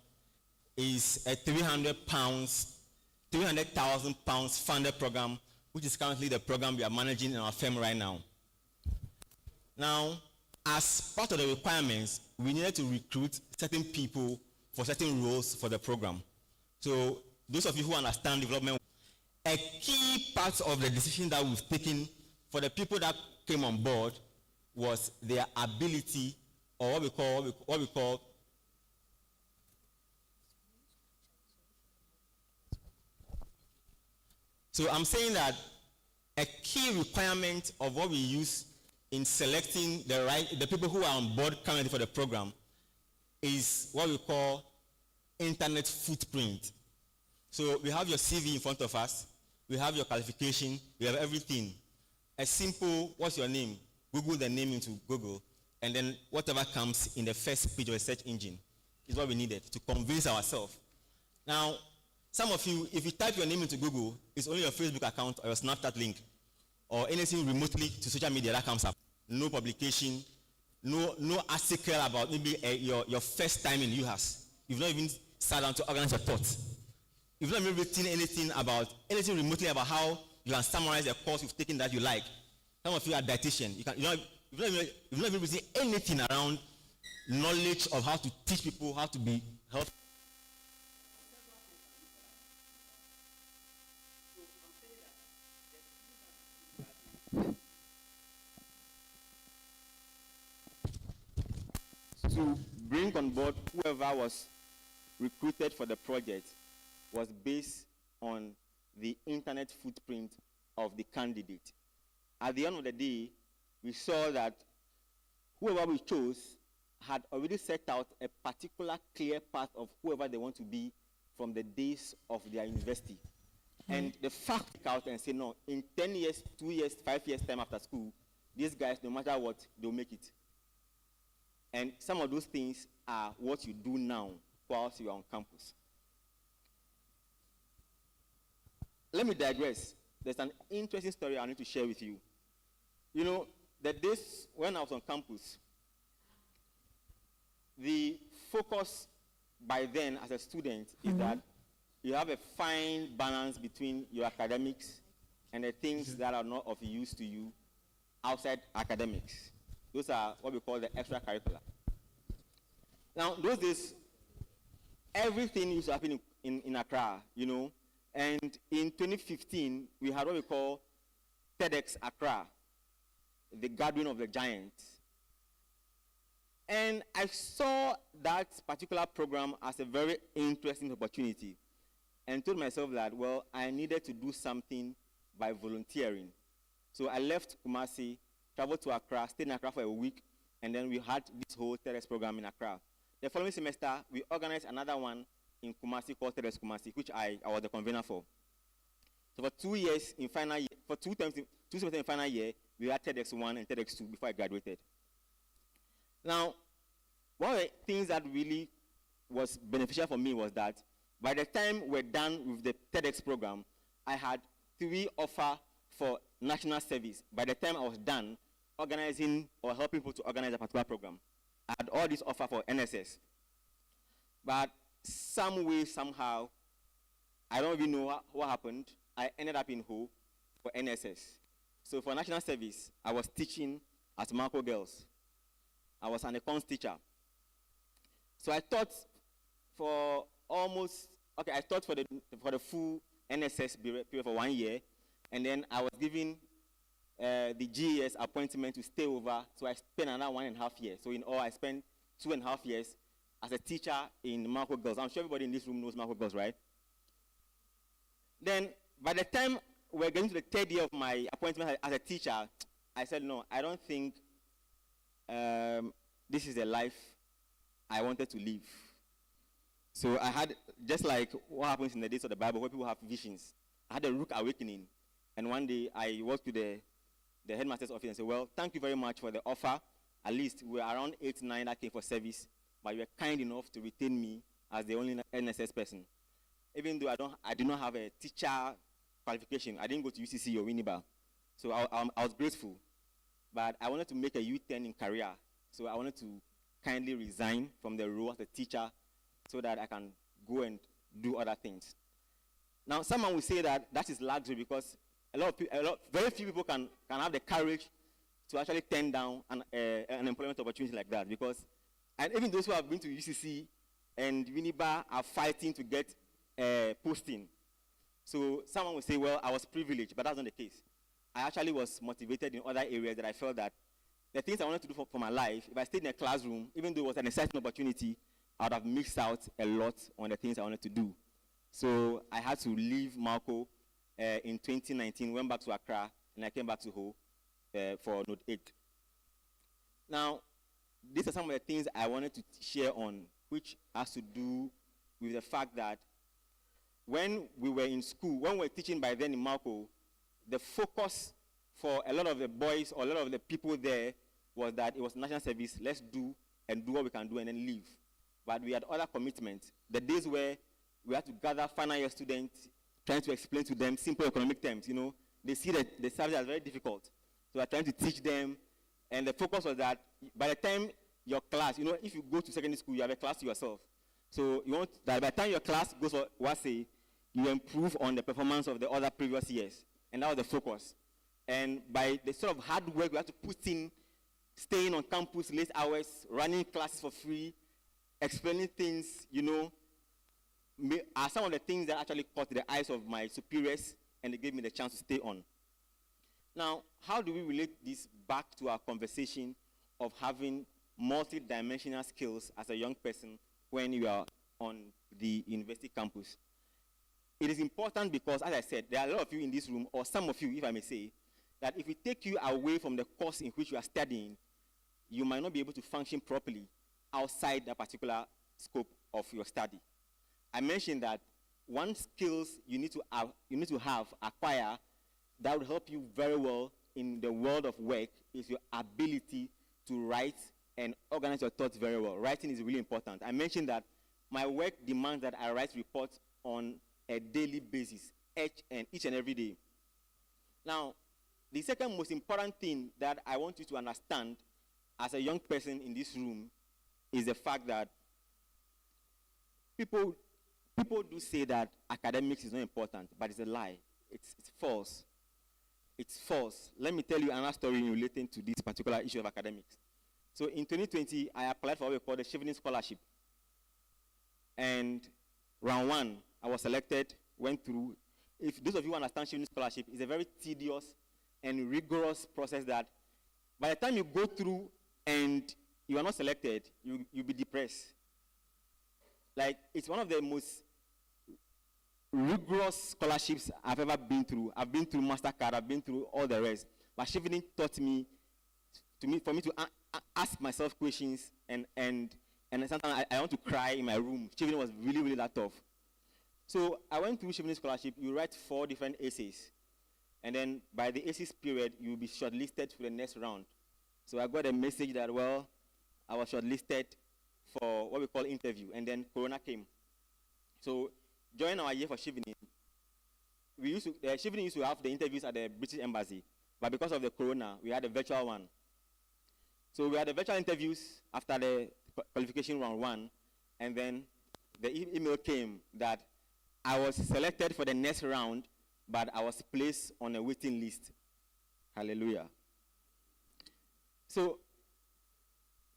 is a £300,000 funded program, which is currently the program we are managing in our firm right now. Now, as part of the requirements, we needed to recruit certain people for certain roles for the program. So, those of you who understand development, a key part of the decision that we've taken for the people that came on board was their ability, or what we call so I'm saying that a key requirement of what we use in selecting the people who are on board currently for the program is what we call internet footprint. So we have your CV in front of us, we have your qualification, we have everything. A simple, what's your name? Google the name into Google, and then whatever comes in the first page of a search engine is what we needed to convince ourselves. Now, some of you, if you type your name into Google, it's only your Facebook account or your Snapchat link or anything remotely to social media that comes up. No publication, no article about maybe your first time in UHAS. You've not even sat down to organize your thoughts. you've not even written anything remotely about how you can summarize a course you've taken that you like. Some of you are dietitian. You've not even written anything around knowledge of how to teach people how to be healthy. To bring on board whoever was recruited for the project was based on the internet footprint of the candidate. At the end of the day, we saw that whoever we chose had already set out a particular clear path of whoever they want to be from the days of their university. And the fact out and say, no, in 10 years, 2 years, 5 years time after school, these guys, no matter what, they'll make it. And some of those things are what you do now whilst you are on campus. Let me digress. There's an interesting story I need to share with you. You know, the days when I was on campus, the focus by then as a student is that you have a fine balance between your academics and the things that are not of use to you outside academics. Those are what we call the extracurricular. Now, those days, everything used to happen in Accra, you know. And in 2015, we had what we call TEDx Accra, the gathering of the giants. And I saw that particular program as a very interesting opportunity and told myself that, well, I needed to do something by volunteering. So I left Kumasi, traveled to Accra, stayed in Accra for a week, and then we had this whole TEDx program in Accra. The following semester, we organized another one in Kumasi called TEDx Kumasi, which I was the convener for. So for 2 years in final year, for two semesters in final year, we had TEDx 1 and TEDx 2 before I graduated. Now, one of the things that really was beneficial for me was that by the time we're done with the TEDx program, I had 3 offers for national service. By the time I was done organizing or helping people to organize a particular program, I had all these offers for NSS. But some way, somehow, I don't even know what happened. I ended up in Ho for NSS. So for national service, I was teaching at Marco Girls. I was an econs teacher. So I taught for the full NSS period for 1 year, and then I was given the GES appointment to stay over, so I spent another 1.5 years. So in all, I spent 2.5 years as a teacher in Marco Girls. I'm sure everybody in this room knows Marco Girls, right? Then, by the time we're getting to the 3rd year of my appointment as a teacher, I said, no, I don't think this is the life I wanted to live. So I had, just like what happens in the days of the Bible where people have visions, I had a rook awakening. And one day I walked to the headmaster's office and said, well, thank you very much for the offer. At least we were around 8, 9 that came for service, but you were kind enough to retain me as the only NSS person. Even though I do not have a teacher qualification, I didn't go to UCC or Winneba. So I was grateful. But I wanted to make a U-turn in career. So I wanted to kindly resign from the role as a teacher so that I can go and do other things. Now, someone will say that is luxury because very few people can have the courage to actually turn down an employment opportunity like that. Because, and even those who have been to UCC and Winneba are fighting to get posting. So someone will say, well, I was privileged, but that's not the case. I actually was motivated in other areas that I felt that the things I wanted to do for my life, if I stayed in a classroom, even though it was an exciting opportunity, I would have missed out a lot on the things I wanted to do. So I had to leave Marco in 2019, went back to Accra, and I came back to Ho for Note 8. Now, these are some of the things I wanted to share on, which has to do with the fact that when we were in school, when we were teaching by then in Marco, the focus for a lot of the boys or a lot of the people there was that it was national service, let's do what we can do and then leave. But we had other commitments. The days where we had to gather final year students, trying to explain to them simple economic terms, you know, they see that the subject is very difficult. So we're trying to teach them, and the focus was that by the time your class, you know, if you go to secondary school, you have a class to yourself. So you want that by the time your class goes for WASE, you improve on the performance of the other previous years. And that was the focus. And by the sort of hard work we have to put in, staying on campus late hours, running classes for free, explaining things, are some of the things that actually caught the eyes of my superiors, and they gave me the chance to stay on. Now, how do we relate this back to our conversation of having multi-dimensional skills as a young person when you are on the university campus? It is important because, as I said, there are a lot of you in this room, or some of you, if I may say, that if we take you away from the course in which you are studying, you might not be able to function properly outside that particular scope of your study. I mentioned that one skills you need to acquire that will help you very well in the world of work is your ability to write and organize your thoughts very well. Writing is really important. I mentioned that my work demands that I write reports on a daily basis, each and every day. Now, the second most important thing that I want you to understand as a young person in this room is the fact that people do say that academics is not important, but it's a lie. It's false. It's false. Let me tell you another story relating to this particular issue of academics. So in 2020, I applied for what we call the Chevening Scholarship. And round one, I was selected, went through. If those of you who understand Chevening Scholarship, it's a very tedious and rigorous process that by the time you go through and you are not selected, you'll be depressed. Like, it's one of the most rigorous scholarships I've ever been through. I've been through MasterCard, I've been through all the rest. But Chevening taught me, for me to ask myself questions, and sometimes I want to cry in my room. Chevening was really, really that tough. So I went through Chevening Scholarship. You write 4 different essays. And then by the essays period, you'll be shortlisted for the next round. So I got a message that, well, I was shortlisted for what we call interview. And then Corona came. So during our year for Chevening, Chevening used to have the interviews at the British Embassy. But because of the Corona, we had a virtual one. So we had the virtual interviews after the qualification round 1. And then the email came that I was selected for the next round, but I was placed on a waiting list. Hallelujah. So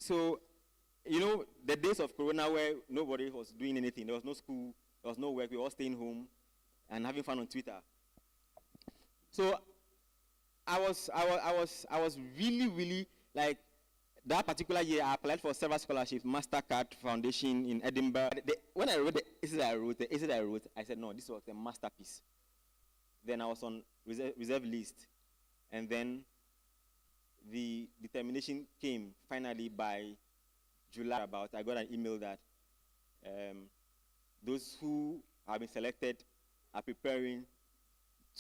the days of Corona where nobody was doing anything, there was no school, there was no work, we were all staying home and having fun on Twitter. So I was really, really, like, that particular year, I applied for several scholarships, MasterCard Foundation in Edinburgh. When I wrote the essay I wrote, I said, no, this was a masterpiece. Then I was on reserve list. And then the determination came finally by July about. I got an email that those who have been selected are preparing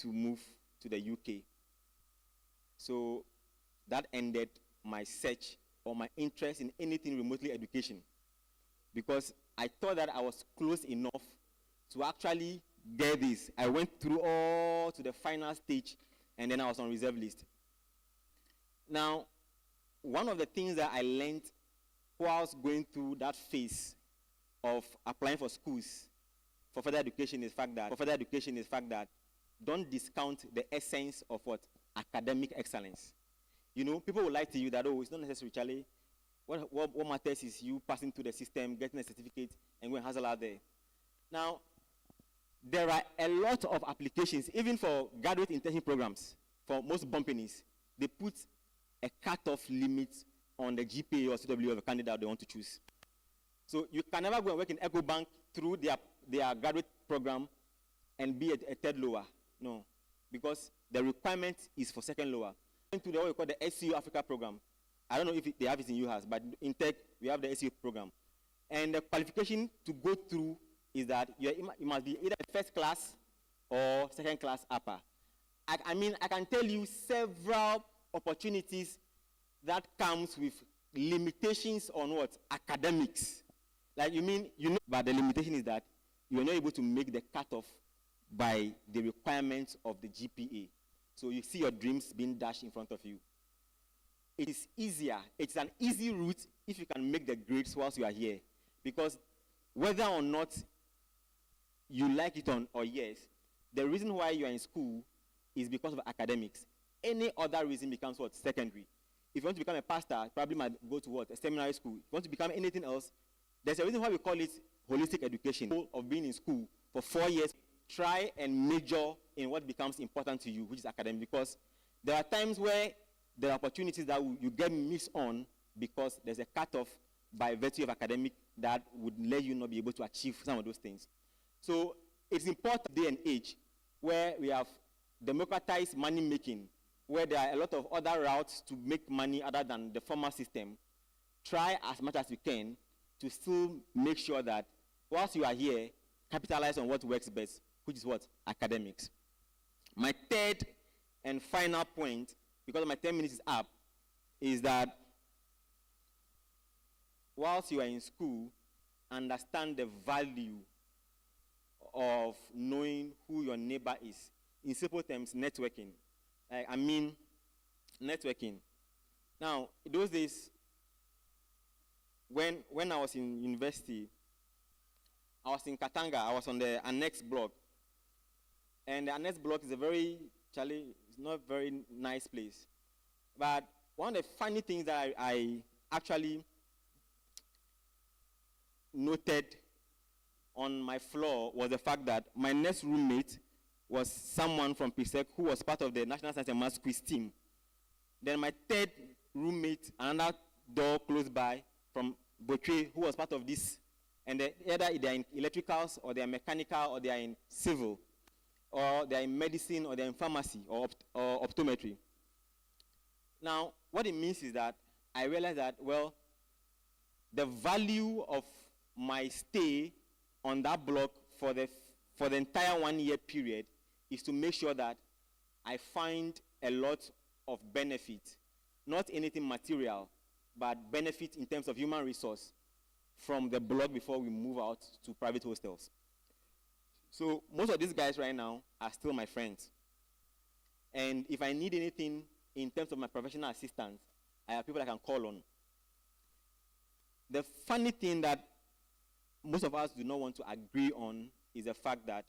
to move to the UK. So that ended my search or my interest in anything remotely education, because I thought that I was close enough to actually get this. I went through all to the final stage, and then I was on reserve list. Now, one of the things that I learned while I was going through that phase of applying for schools for further education is the fact that don't discount the essence of what? Academic excellence. People will lie to you that, oh, it's not necessary, Charlie. What matters is you passing through the system, getting a certificate, and going hustle out there. Now, there are a lot of applications, even for graduate internship programs, for most companies. They put a cutoff limit on the GPA or CW of a candidate they want to choose. So you can never go and work in EcoBank through their graduate program and be a third lower. No, because the requirement is for second lower. To what we call the SCU Africa program. I don't know if they have it in UHAS, but in tech, we have the SCU program. And the qualification to go through is that you must be either first class or second class upper. I mean, I can tell you several opportunities that comes with limitations on what? Academics. Like, but the limitation is that you are not able to make the cutoff by the requirements of the GPA. So you see your dreams being dashed in front of you. It is easier. It's an easy route if you can make the grades whilst you are here. Because whether or not you like it or yes, the reason why you are in school is because of academics. Any other reason becomes what? Secondary. If you want to become a pastor, probably might go to what? A seminary school. If you want to become anything else, there's a reason why we call it holistic education. Of being in school for 4 years, try and major in what becomes important to you, which is academic, because there are times where there are opportunities that you get missed on because there's a cutoff by virtue of academic that would let you not be able to achieve some of those things. So it's important day and age where we have democratized money making, where there are a lot of other routes to make money other than the formal system. Try as much as you can to still make sure that whilst you are here, capitalize on what works best, which is what? Academics. My third and final point, because my 10 minutes is up, is that whilst you are in school, understand the value of knowing who your neighbor is. In simple terms, networking. I mean, networking. Now, those days, when I was in university, I was in Katanga. I was on the annex block. And the annex block is it's not a very nice place. But one of the funny things that I actually noted on my floor was the fact that my next roommate was someone from PSEC who was part of the National Science and Maths quiz team. Then my third roommate, another door close by, from Botwe, who was part of this. And either they are in electricals, or they are mechanical, or they are in civil, or they are in medicine, or they are in pharmacy, or optometry. Now, what it means is that I realized that, well, the value of my stay on that block for the entire 1 year period is to make sure that I find a lot of benefit, not anything material, but benefit in terms of human resource from the block before we move out to private hostels. So most of these guys right now are still my friends. And if I need anything in terms of my professional assistance, I have people I can call on. The funny thing that most of us do not want to agree on is the fact that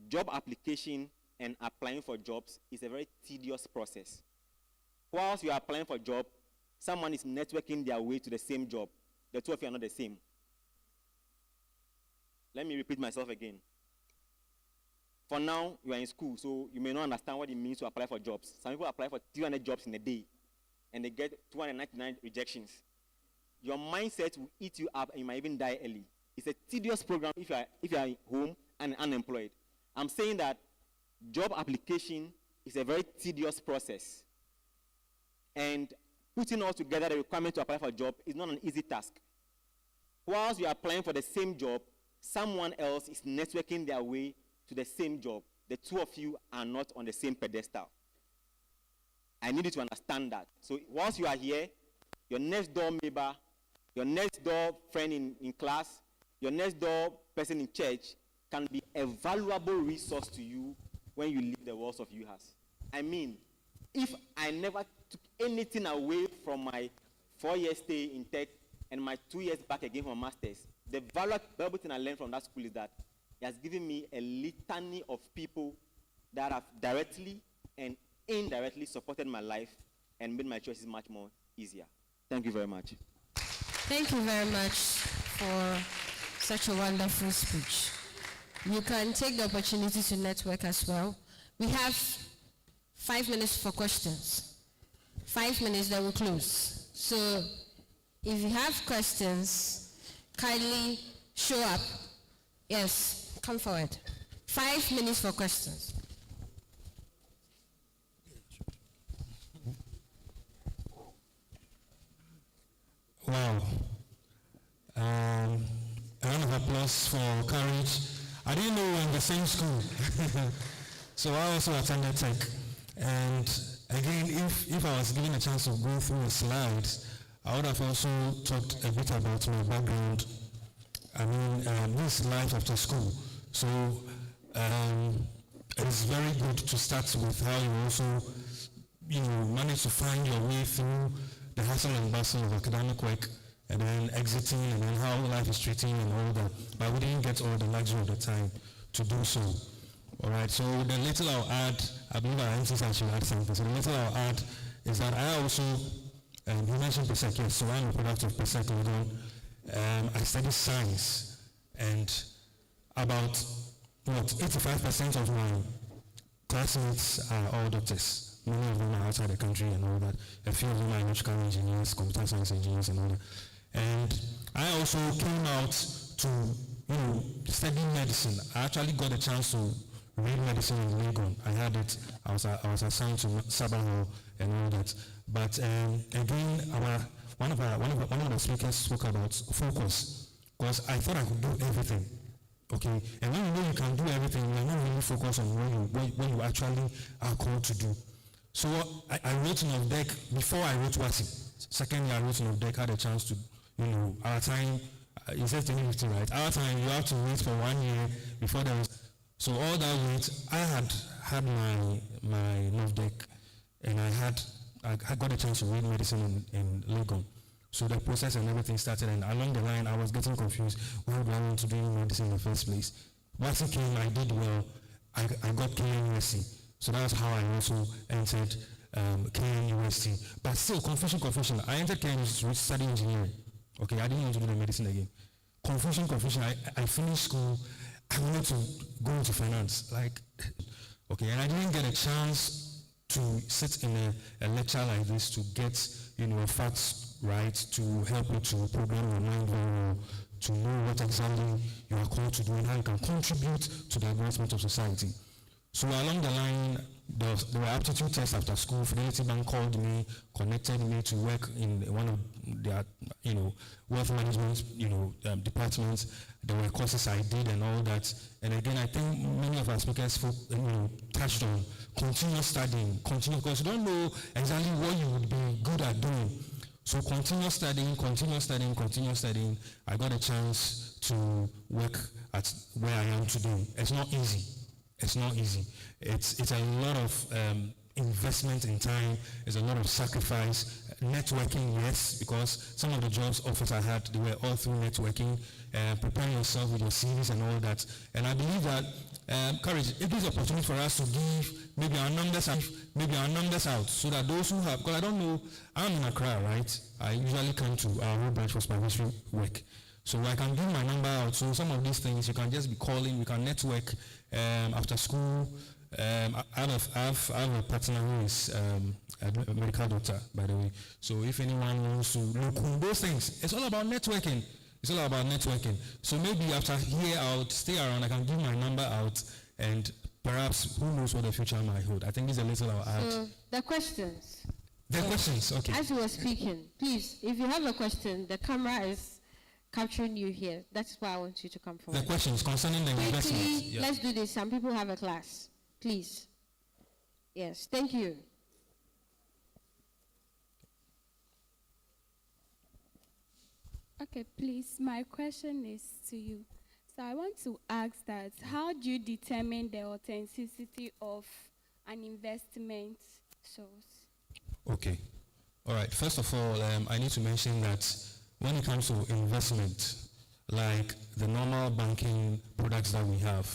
job application and applying for jobs is a very tedious process. Whilst you are applying for a job, someone is networking their way to the same job. The two of you are not the same. Let me repeat myself again. For now, you are in school, so you may not understand what it means to apply for jobs. Some people apply for 300 jobs in a day, and they get 299 rejections. Your mindset will eat you up, and you might even die early. It's a tedious program if you are home and unemployed. I'm saying that job application is a very tedious process. And putting all together the requirement to apply for a job is not an easy task. Whilst you are applying for the same job, someone else is networking their way to the same job. The two of you are not on the same pedestal. I need you to understand that. So whilst you are here, your next door neighbor, your next door friend in class, your next door person in church can be a valuable resource to you when you leave the walls of UHAS. I mean, if I never took anything away from my 4-year stay in tech and my 2 years back again for master's, the valuable thing I learned from that school is that it has given me a litany of people that have directly and indirectly supported my life and made my choices much more easier. Thank you very much. Thank you very much for such a wonderful speech. You can take the opportunity to network as well. We have 5 minutes for questions. 5 minutes, then we'll close. So if you have questions, kindly show up. Yes, come forward. 5 minutes for questions. Wow. A round of applause for courage. I didn't know we were in the same school. So I also attended tech. And again, if I was given a chance to go through the slides, I would have also talked a bit about my background. I mean, this life after school. So it's very good to start with how you also, manage to find your way through the hustle and bustle of academic work and then exiting, and then how life is treating and all that. But we didn't get all the luxury of the time to do so. All right, so the little I'll add, I believe our MCs I should add something. So the little I'll add is that I also, you mentioned PESEC, yes, so I'm a product of PESEC. I study science, and about 85% of my classmates are all doctors. Many of them are outside the country and all that. A few of them are electrical engineers, computer science engineers and all that. And I also came out to, study medicine. I actually got a chance to read medicine in Legon. I had it. I was assigned to Sabah and all that. But again, one of the speakers spoke about focus, because I thought I could do everything. Okay, and when you know you can do everything, you're not really focused on what you actually are called to do. So I wrote in NOVDEC before I wrote WASI. Second year I wrote in NOVDEC, had a chance to, our time, you said 2050, right? Our time, you have to wait for 1 year before there was. So all that wait, I had my NOVDEC, and I got a chance to read medicine in Legon. So the process and everything started, and along the line, I was getting confused. Why do I want to do medicine in the first place? Once it came, I did well. I got KNUSC. So that's how I also entered KNUSC. But still, confusion. I entered KNUSC to study engineering. Okay, I didn't want to do the medicine again. Confusion. I finished school. I wanted to go into finance. Okay, and I didn't get a chance to sit in a lecture like this to get, facts right, to help you to program your mind very well, to know what exactly you are called to do and how you can contribute to the advancement of society. So along the line, there were aptitude tests after school. Fidelity Bank called me, connected me to work in one of their, wealth management, departments. There were courses I did and all that. And again, I think many of our speakers, touched on continuous studying, because you don't know exactly what you would be good at doing. So continue studying. I got a chance to work at where I am today. It's not easy. It's a lot of investment in time. It's a lot of sacrifice. Networking, yes, because some of the jobs offers I had, they were all through networking. Preparing yourself with your CVs and all that. And I believe that courage, it gives opportunity for us to give maybe our numbers out, so that those who have, because I don't know, I'm in Accra, right? I usually come to our road branch for supervisory work. So I can give my number out. So some of these things you can just be calling, we can network after school. I have a partner who is a medical doctor, by the way. So if anyone wants to look on those things, it's all about networking. So maybe after here I'll stay around, I can give my number out, and perhaps who knows what the future might hold. I think it's a little I'll add. So the questions. Okay. As you were speaking, please, if you have a question, the camera is capturing you here. That's why I want you to come forward. The questions concerning the investment. Yeah. Let's do this. Some people have a class. Please. Yes, thank you. Okay, please, my question is to you. So I want to ask that, how do you determine the authenticity of an investment source? Okay. All right. First of all, I need to mention that when it comes to investment, like the normal banking products that we have,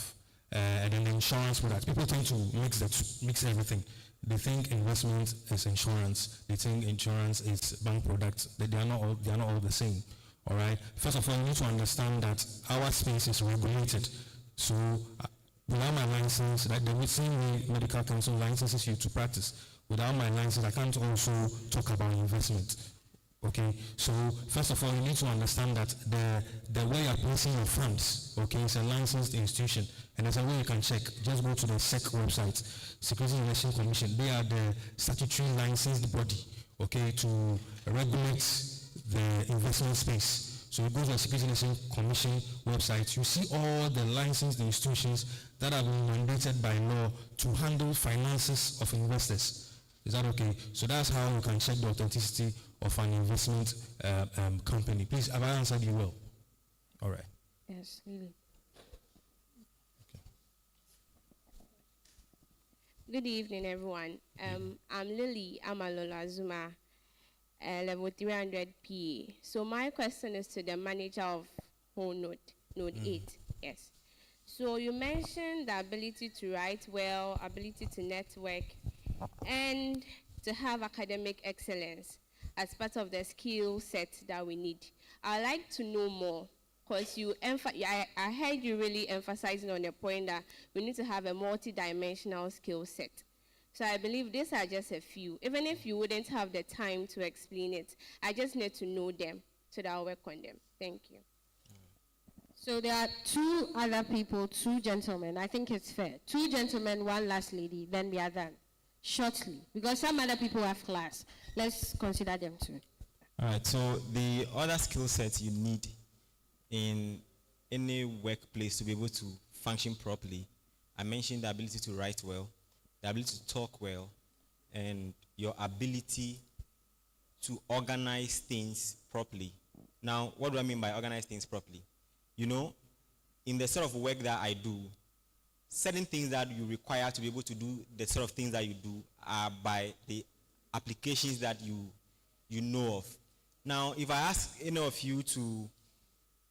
and then the insurance products, people tend to mix everything. They think investment is insurance. They think insurance is bank products. They are not all the same. All right. First of all, you need to understand that our space is regulated. So without my license, like the same way medical council licenses you to practice, without my license, I can't also talk about investment. Okay. So first of all, you need to understand that the way you're placing your funds, okay, is a licensed institution, and there's a way you can check. Just go to the SEC website, Securities and Exchange Commission. They are the statutory licensed body, okay, to regulate the investment space. So you go to the Securities and Exchange Commission website, you see all the licensed institutions that have been mandated by law to handle finances of investors. Is that okay? So that's how you can check the authenticity of an investment company. Please, have I answered you well? All right. Yes, really. Okay. Good evening, everyone. I'm Lily Amalola Zuma. level 300 PA. So my question is to the manager of whole node 8. Yes. So you mentioned the ability to write well, ability to network, and to have academic excellence as part of the skill set that we need. I'd like to know more, because I heard you really emphasizing on the point that we need to have a multi-dimensional skill set. So I believe these are just a few. Even if you wouldn't have the time to explain it, I just need to know them so that I'll work on them. Thank you. So there are 2 other people, 2 gentlemen. I think it's fair. 2 gentlemen, 1 last lady, then we are done. Shortly, because some other people have class. Let's consider them too. All right, so the other skill sets you need in any workplace to be able to function properly, I mentioned the ability to write well, the ability to talk well, and your ability to organize things properly. Now, what do I mean by organize things properly? You know, in the sort of work that I do, certain things that you require to be able to do the sort of things that you do are by the applications that you know of. Now, if I ask any of you to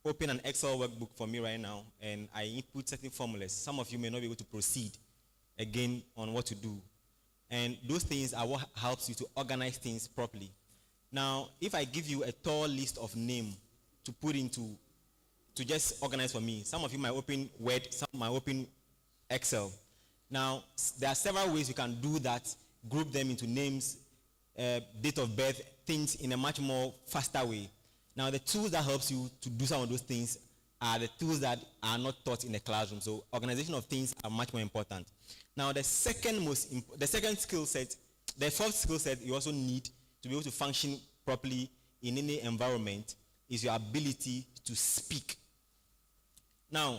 open an Excel workbook for me right now and I input certain formulas, some of you may not be able to proceed again on what to do. And those things are what helps you to organize things properly. Now, if I give you a tall list of names to put into, to just organize for me, some of you might open Word, some might open Excel. Now, there are several ways you can do that, group them into names, date of birth, things in a much more faster way. Now, the tools that helps you to do some of those things are the tools that are not taught in the classroom. So organization of things are much more important. Now, the second skill set, the fourth skill set you also need to be able to function properly in any environment is your ability to speak. Now,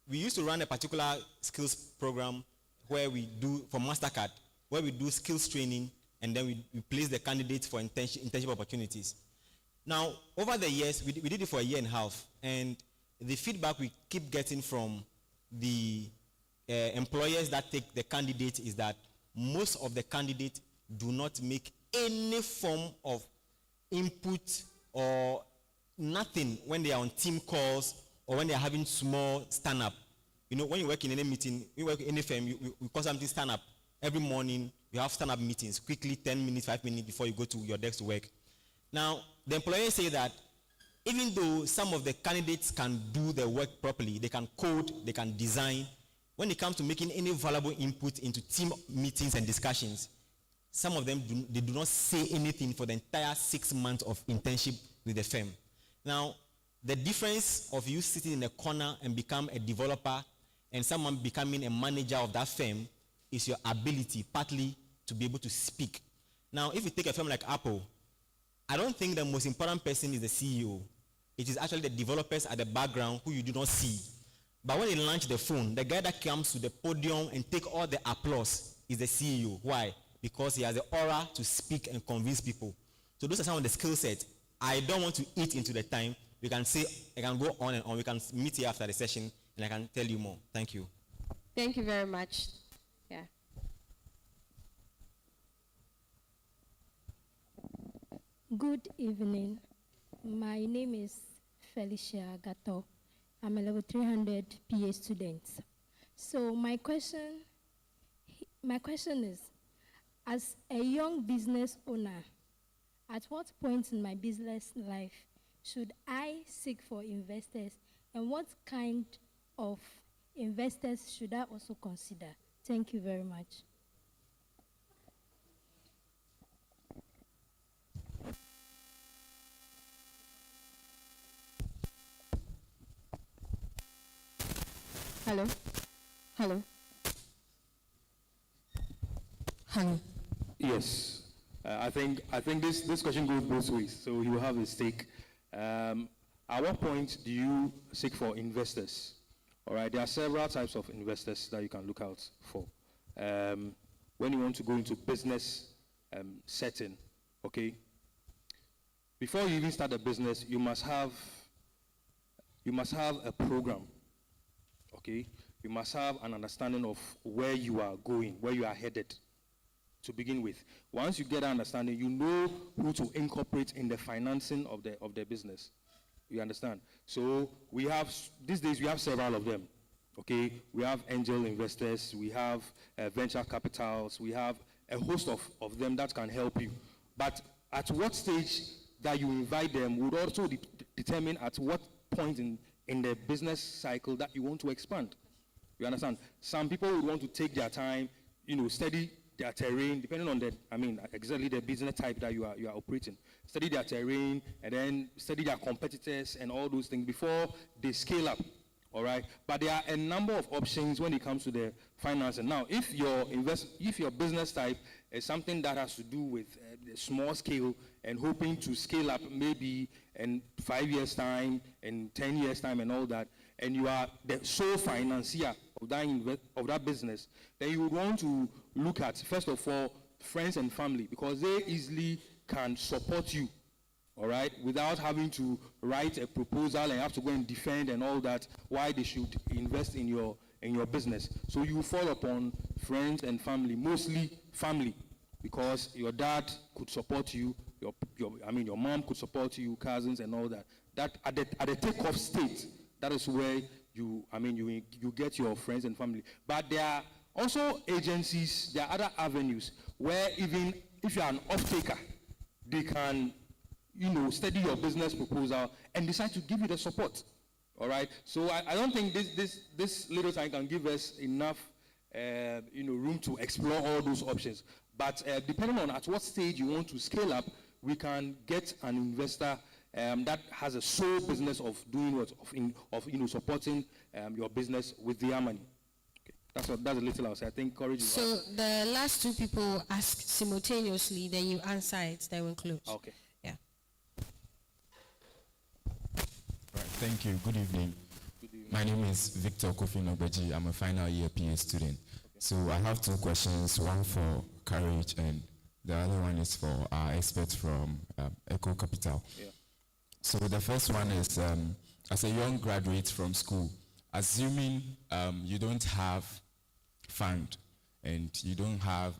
we used to run a particular skills program where we do, for MasterCard, where we do skills training and then we place the candidates for internship opportunities. Now, over the years, we did it for 1.5 years, and the feedback we keep getting from the employers that take the candidates is that most of the candidates do not make any form of input or nothing when they are on team calls or when they are having small stand-up. You know, when you work in any meeting, you work in any firm, we call something stand-up. Every morning, you have stand-up meetings, quickly 10 minutes, 5 minutes before you go to your desk to work. Now, the employers say that even though some of the candidates can do their work properly, they can code, they can design, when it comes to making any valuable input into team meetings and discussions, some of them do not say anything for the entire 6 months of internship with the firm. Now, the difference of you sitting in a corner and become a developer and someone becoming a manager of that firm is your ability, partly, to be able to speak. Now, if you take a firm like Apple, I don't think the most important person is the CEO. It is actually the developers at the background who you do not see. But when they launch the phone, the guy that comes to the podium and take all the applause is the CEO. Why? Because he has the aura to speak and convince people. So those are some of the skill sets. I don't want to eat into the time. We can say, I can go on and on. We can meet here after the session and I can tell you more. Thank you. Thank you very much. Yeah. Good evening. My name is Felicia Gato. I'm a level 300 PA student. So my question is, as a young business owner, at what point in my business life should I seek for investors, and what kind of investors should I also consider? Thank you very much. Hello? Hello? Hello? Yes. I think this question goes both ways, so you have a stake. At what point do you seek for investors? All right, there are several types of investors that you can look out for. When you want to go into business setting, okay? Before you even start a business, you must have a program, okay? You must have an understanding of where you are going, where you are headed. to begin with. Once you get that understanding, you know who to incorporate in the financing of the business. You understand? So we have, these days we have several of them. Okay, we have angel investors, we have venture capitals, we have a host of them that can help you. But at what stage that you invite them would also determine at what point in the business cycle that you want to expand. You understand? Some people would want to take their time, study their terrain, depending on exactly the business type that you are operating. Study their terrain, and then study their competitors and all those things before they scale up. All right, but there are a number of options when it comes to the financing. Now, if your business type is something that has to do with the small scale and hoping to scale up maybe in 5 years' time, in 10 years' time, and all that, and you are the sole financier of that business, then you would want to look at, first of all, friends and family, because they easily can support you. All right, without having to write a proposal and have to go and defend and all that, why they should invest in your business. So you fall upon friends and family, mostly family, because your dad could support you, your mom could support you, cousins and all that. That at the takeoff state, that is where you get your friends and family. But there are also agencies, there are other avenues where even if you are an off-taker, they can study your business proposal and decide to give you the support. All right. So I don't think this little time can give us enough, room to explore all those options. But depending on at what stage you want to scale up, we can get an investor that has a sole business of doing what, supporting your business with their money. Okay. That's a little I'll say. I think courage is. So the last two people ask simultaneously, then you answer it, then we close. Okay. Right, thank you. Good evening. My name is Victor Kofi Nobeji. I'm a final year PA student. Okay. So I have two questions, one for Courage and the other one is for our experts from Echo Capital. Yeah. So the first one is, as a young graduate from school, assuming you don't have fund and you don't have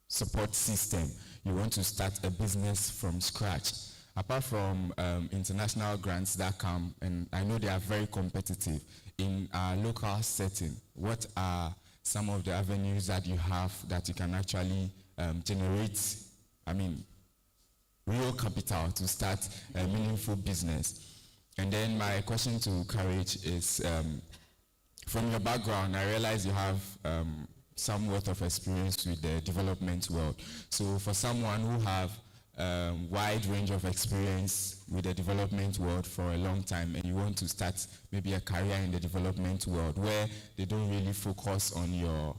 support system, you want to start a business from scratch. Apart from international grants that come, and I know they are very competitive, in our local setting, what are some of the avenues that you have that you can actually generate, real capital to start a meaningful business? And then my question to Courage is, from your background, I realize you have some worth of experience with the development world. So for someone who have wide range of experience with the development world for a long time and you want to start maybe a career in the development world where they don't really focus on your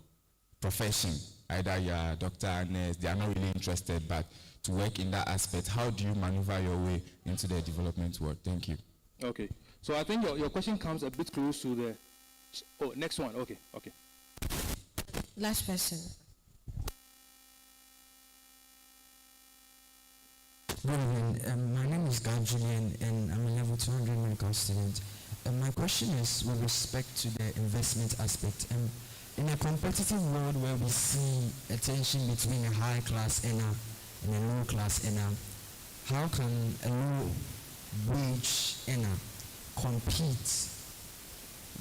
profession, either you're a doctor, nurse, they are not really interested, but to work in that aspect, how do you maneuver your way into the development world? Thank you. Okay, so I think your question comes a bit close to the next one. Okay. Last person. Good evening. My name is Guy Julian, and I'm a level 200 medical student. My question is with respect to the investment aspect. In a competitive world where we see a tension between a high-class earner and a low-class earner, how can a low-wage earner compete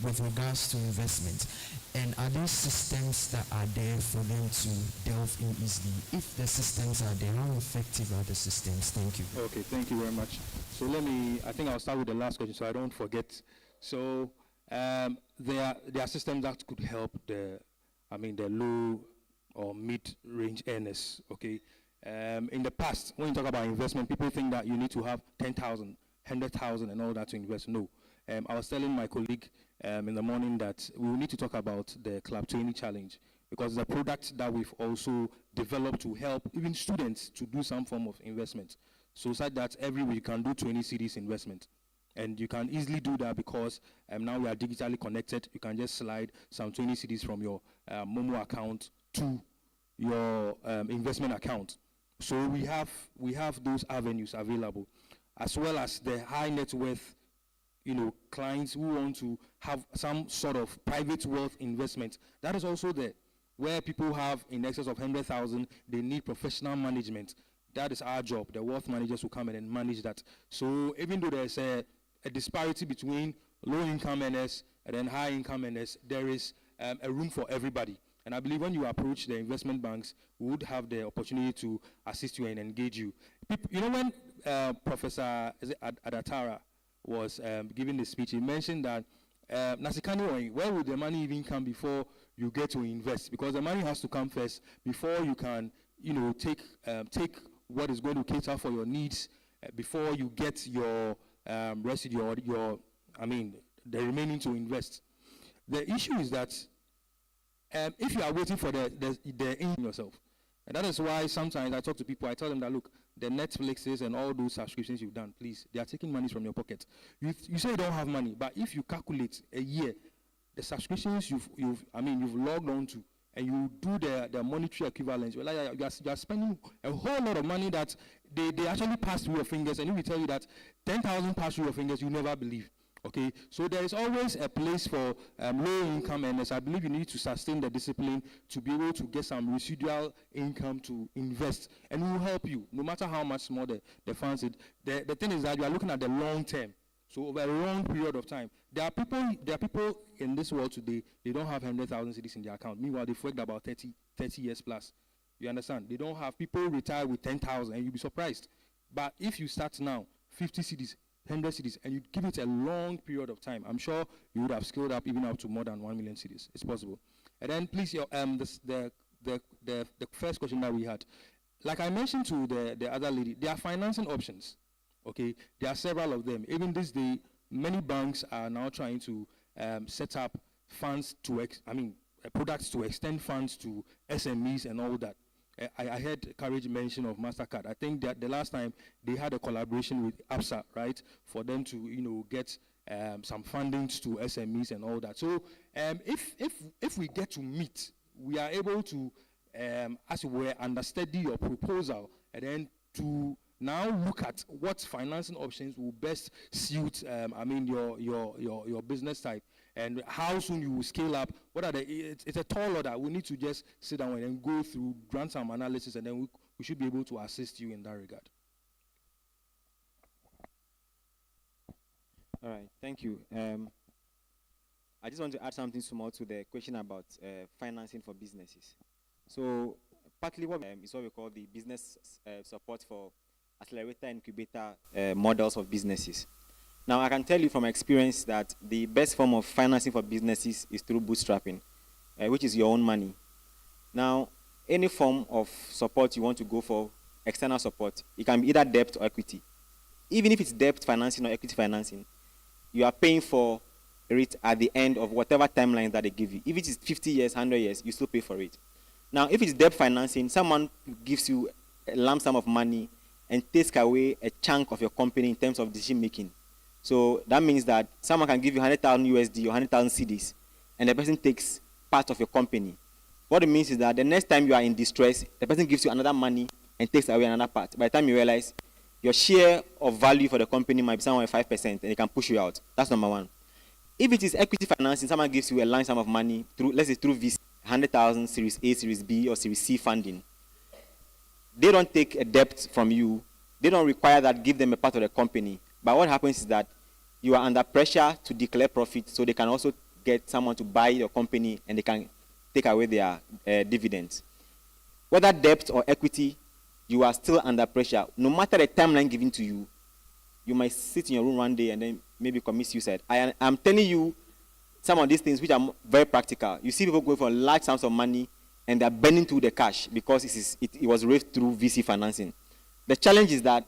with regards to investment? And are there systems that are there for them to delve in easily? If the systems are there, how effective are the systems? Thank you. Okay, thank you very much. So I think I'll start with the last question so I don't forget. So there are systems that could help the low or mid-range earners, okay? In the past, when you talk about investment, people think that you need to have 10,000, 100,000 and all that to invest. No. I was telling my colleague in the morning that we will need to talk about the Club 20 Challenge, because it's a product that we've also developed to help even students to do some form of investment. So such that every week you can do 20 cedis investment. And you can easily do that because now we are digitally connected. You can just slide some 20 cedis from your Momo account to your investment account. So we have those avenues available, as well as the high net worth clients who want to have some sort of private wealth investment. That is also there. Where people have in excess of 100,000, they need professional management. That is our job. The wealth managers will come in and manage that. So even though there's a disparity between low-income earners and then high-income earners, there is a room for everybody. And I believe when you approach the investment banks, we would have the opportunity to assist you and engage you. You know, when Professor Adatara was giving the speech, he mentioned that Nasikani, where would the money even come before you get to invest? Because the money has to come first before you can, you know, take what is going to cater for your needs before you get your residue, the remaining to invest. The issue is that if you are waiting for the in yourself, and that is why sometimes I talk to people, I tell them that, look, the Netflixes and all those subscriptions you've done, please, they are taking money from your pocket. You say you don't have money, but if you calculate a year, the subscriptions you've logged on to, and you do the monetary equivalence, you are spending a whole lot of money that they actually pass through your fingers, and if we tell you that 10,000 pass through your fingers, you never believe. Okay, so there is always a place for low-income earners. I believe you need to sustain the discipline to be able to get some residual income to invest, and we will help you, no matter how much small the funds is. The thing is that you are looking at the long term, so over a long period of time. There are people in this world today, they don't have 100,000 cedis in their account. Meanwhile, they've worked about 30 years plus. You understand? They don't have, people retire with 10,000, and you'll be surprised. But if you start now, 50 cedis, 100 cities, and you give it a long period of time, I'm sure you would have scaled up even up to more than 1 million cities. It's possible. And then please, the first question that we had, like I mentioned to the other lady, there are financing options. Okay, there are several of them. Even this day, many banks are now trying to set up funds to products to extend funds to SMEs and all that. I heard Courage mention of MasterCard. I think that the last time they had a collaboration with APSA, right, for them to get some fundings to SMEs and all that. So if we get to meet, we are able to, as it were, understudy your proposal and then to now look at what financing options will best suit your business type and how soon you will scale up. What are it's a tall order. We need to just sit down and then go through, run some analysis, and then we should be able to assist you in that regard. All right, thank you. I just want to add something small to the question about financing for businesses. So partly what is what we call the business support for accelerator incubator models of businesses. Now, I can tell you from experience that the best form of financing for businesses is through bootstrapping, which is your own money. Now, any form of support you want to go for, external support, it can be either debt or equity. Even if it's debt financing or equity financing, you are paying for it at the end of whatever timeline that they give you. If it is 50 years, 100 years, you still pay for it. Now, if it's debt financing, someone gives you a lump sum of money and takes away a chunk of your company in terms of decision making. So that means that someone can give you 100,000 USD or 100,000 cedis, and the person takes part of your company. What it means is that the next time you are in distress, the person gives you another money and takes away another part. By the time you realize, your share of value for the company might be somewhere 5%, and it can push you out. That's number one. If it is equity financing, someone gives you a lump sum of money through, let's say through VC, 100,000 Series A, Series B, or Series C funding. They don't take a debt from you. They don't require that give them a part of the company. But what happens is that you are under pressure to declare profit, so they can also get someone to buy your company and they can take away their dividends. Whether debt or equity, you are still under pressure. No matter the timeline given to you, you might sit in your room one day and then maybe commit suicide. I'm telling you some of these things which are very practical. You see people going for large sums of money and they're burning through the cash because it was raised through VC financing. The challenge is that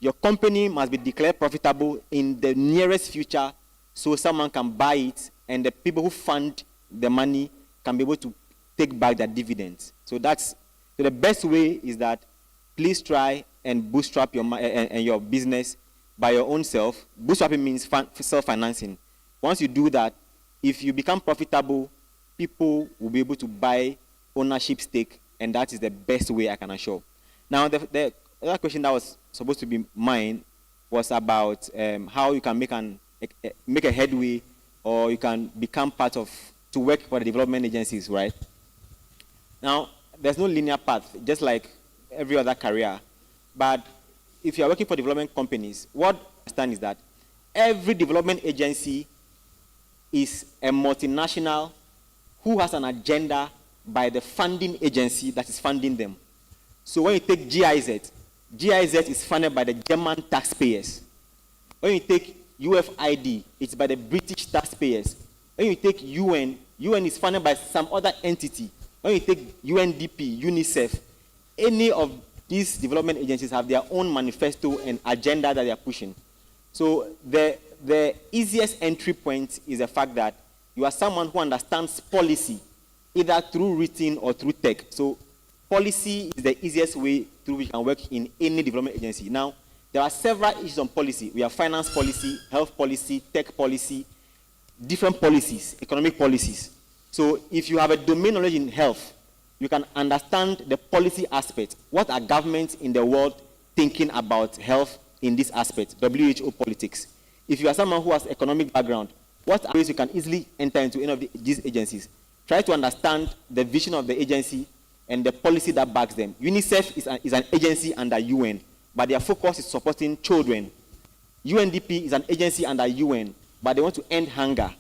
your company must be declared profitable in the nearest future so someone can buy it and the people who fund the money can be able to take back their dividends. So the best way is that please try and bootstrap your business by your own self. Bootstrapping means self-financing. Once you do that, if you become profitable, people will be able to buy ownership stake, and that is the best way I can assure. Now, the other question that was supposed to be mine was about how you can make a headway, or you can become part of, to work for the development agencies, right? Now, there's no linear path, just like every other career. But if you are working for development companies, what I understand is that every development agency is a multinational who has an agenda by the funding agency that is funding them. So when you take GIZ, GIZ is funded by the German taxpayers. When you take UFID, it's by the British taxpayers. When you take UN, UN is funded by some other entity. When you take UNDP, UNICEF, any of these development agencies have their own manifesto and agenda that they are pushing. So the easiest entry point is the fact that you are someone who understands policy, either through written or through tech. So policy is the easiest way through which you can work in any development agency. Now, there are several issues on policy. We have finance policy, health policy, tech policy, different policies, economic policies. So if you have a domain knowledge in health, you can understand the policy aspect. What are governments in the world thinking about health in this aspect, WHO politics? If you are someone who has economic background, what are ways you can easily enter into any of these agencies? Try to understand the vision of the agency and the policy that backs them. UNICEF is an agency under UN, but their focus is supporting children. UNDP is an agency under UN, but they want to end hunger.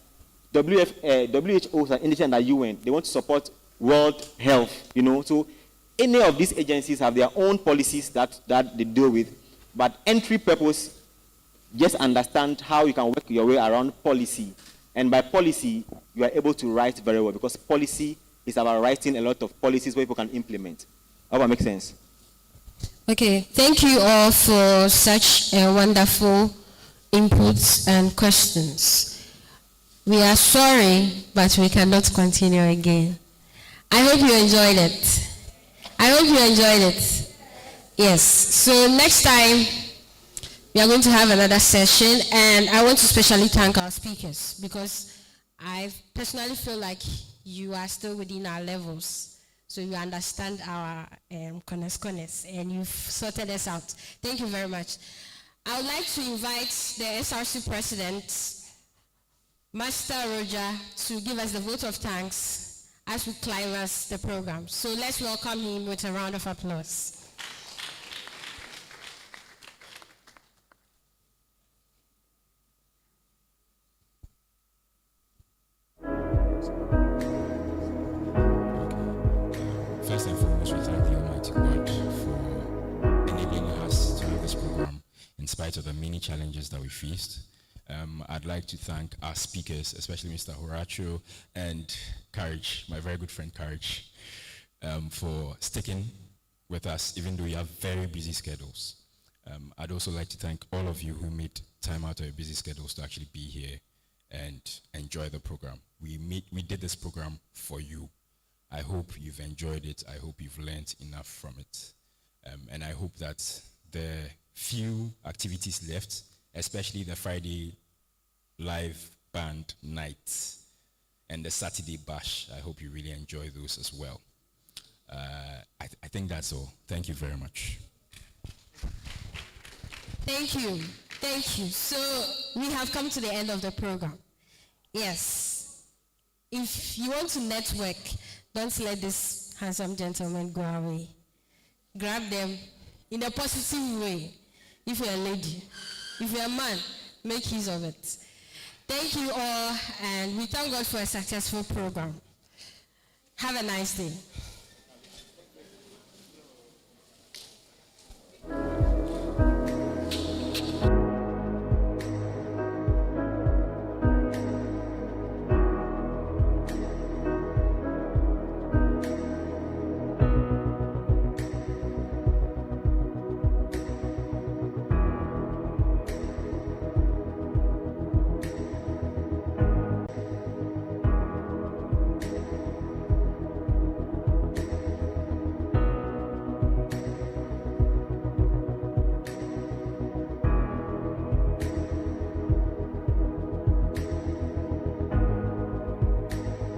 WHO is an agency under UN. They want to support world health, you know. So any of these agencies have their own policies that they deal with, but entry purpose, just understand how you can work your way around policy. And by policy, you are able to write very well, because policy is about writing a lot of policies where people can implement. I hope that makes sense. Okay, thank you all for such wonderful inputs and questions. We are sorry, but we cannot continue again. I hope you enjoyed it. I hope you enjoyed it. Yes, so next time, we are going to have another session, and I want to specially thank our speakers, because I personally feel like you are still within our levels. So you understand our corners, and you've sorted us out. Thank you very much. I would like to invite the SRC President, Master Roger, to give us the vote of thanks as we climax the program. So let's welcome him with a round of applause. First and foremost, we thank the Almighty God for enabling us to have this program in spite of the many challenges that we faced. I'd like to thank our speakers, especially Mr. Horatio and Courage, my very good friend Courage, for sticking with us even though you have very busy schedules. I'd also like to thank all of you who made time out of your busy schedules to actually be here and enjoy the program. We did this program for you. I hope you've enjoyed it. I hope you've learned enough from it. And I hope that the few activities left, especially the Friday live band night and the Saturday bash, I hope you really enjoy those as well. I think that's all. Thank you very much. Thank you. Thank you. So we have come to the end of the program. Yes. If you want to network, don't let this handsome gentleman go away. Grab them in a positive way. If you're a lady, if you're a man, make use of it. Thank you all, and we thank God for a successful program. Have a nice day.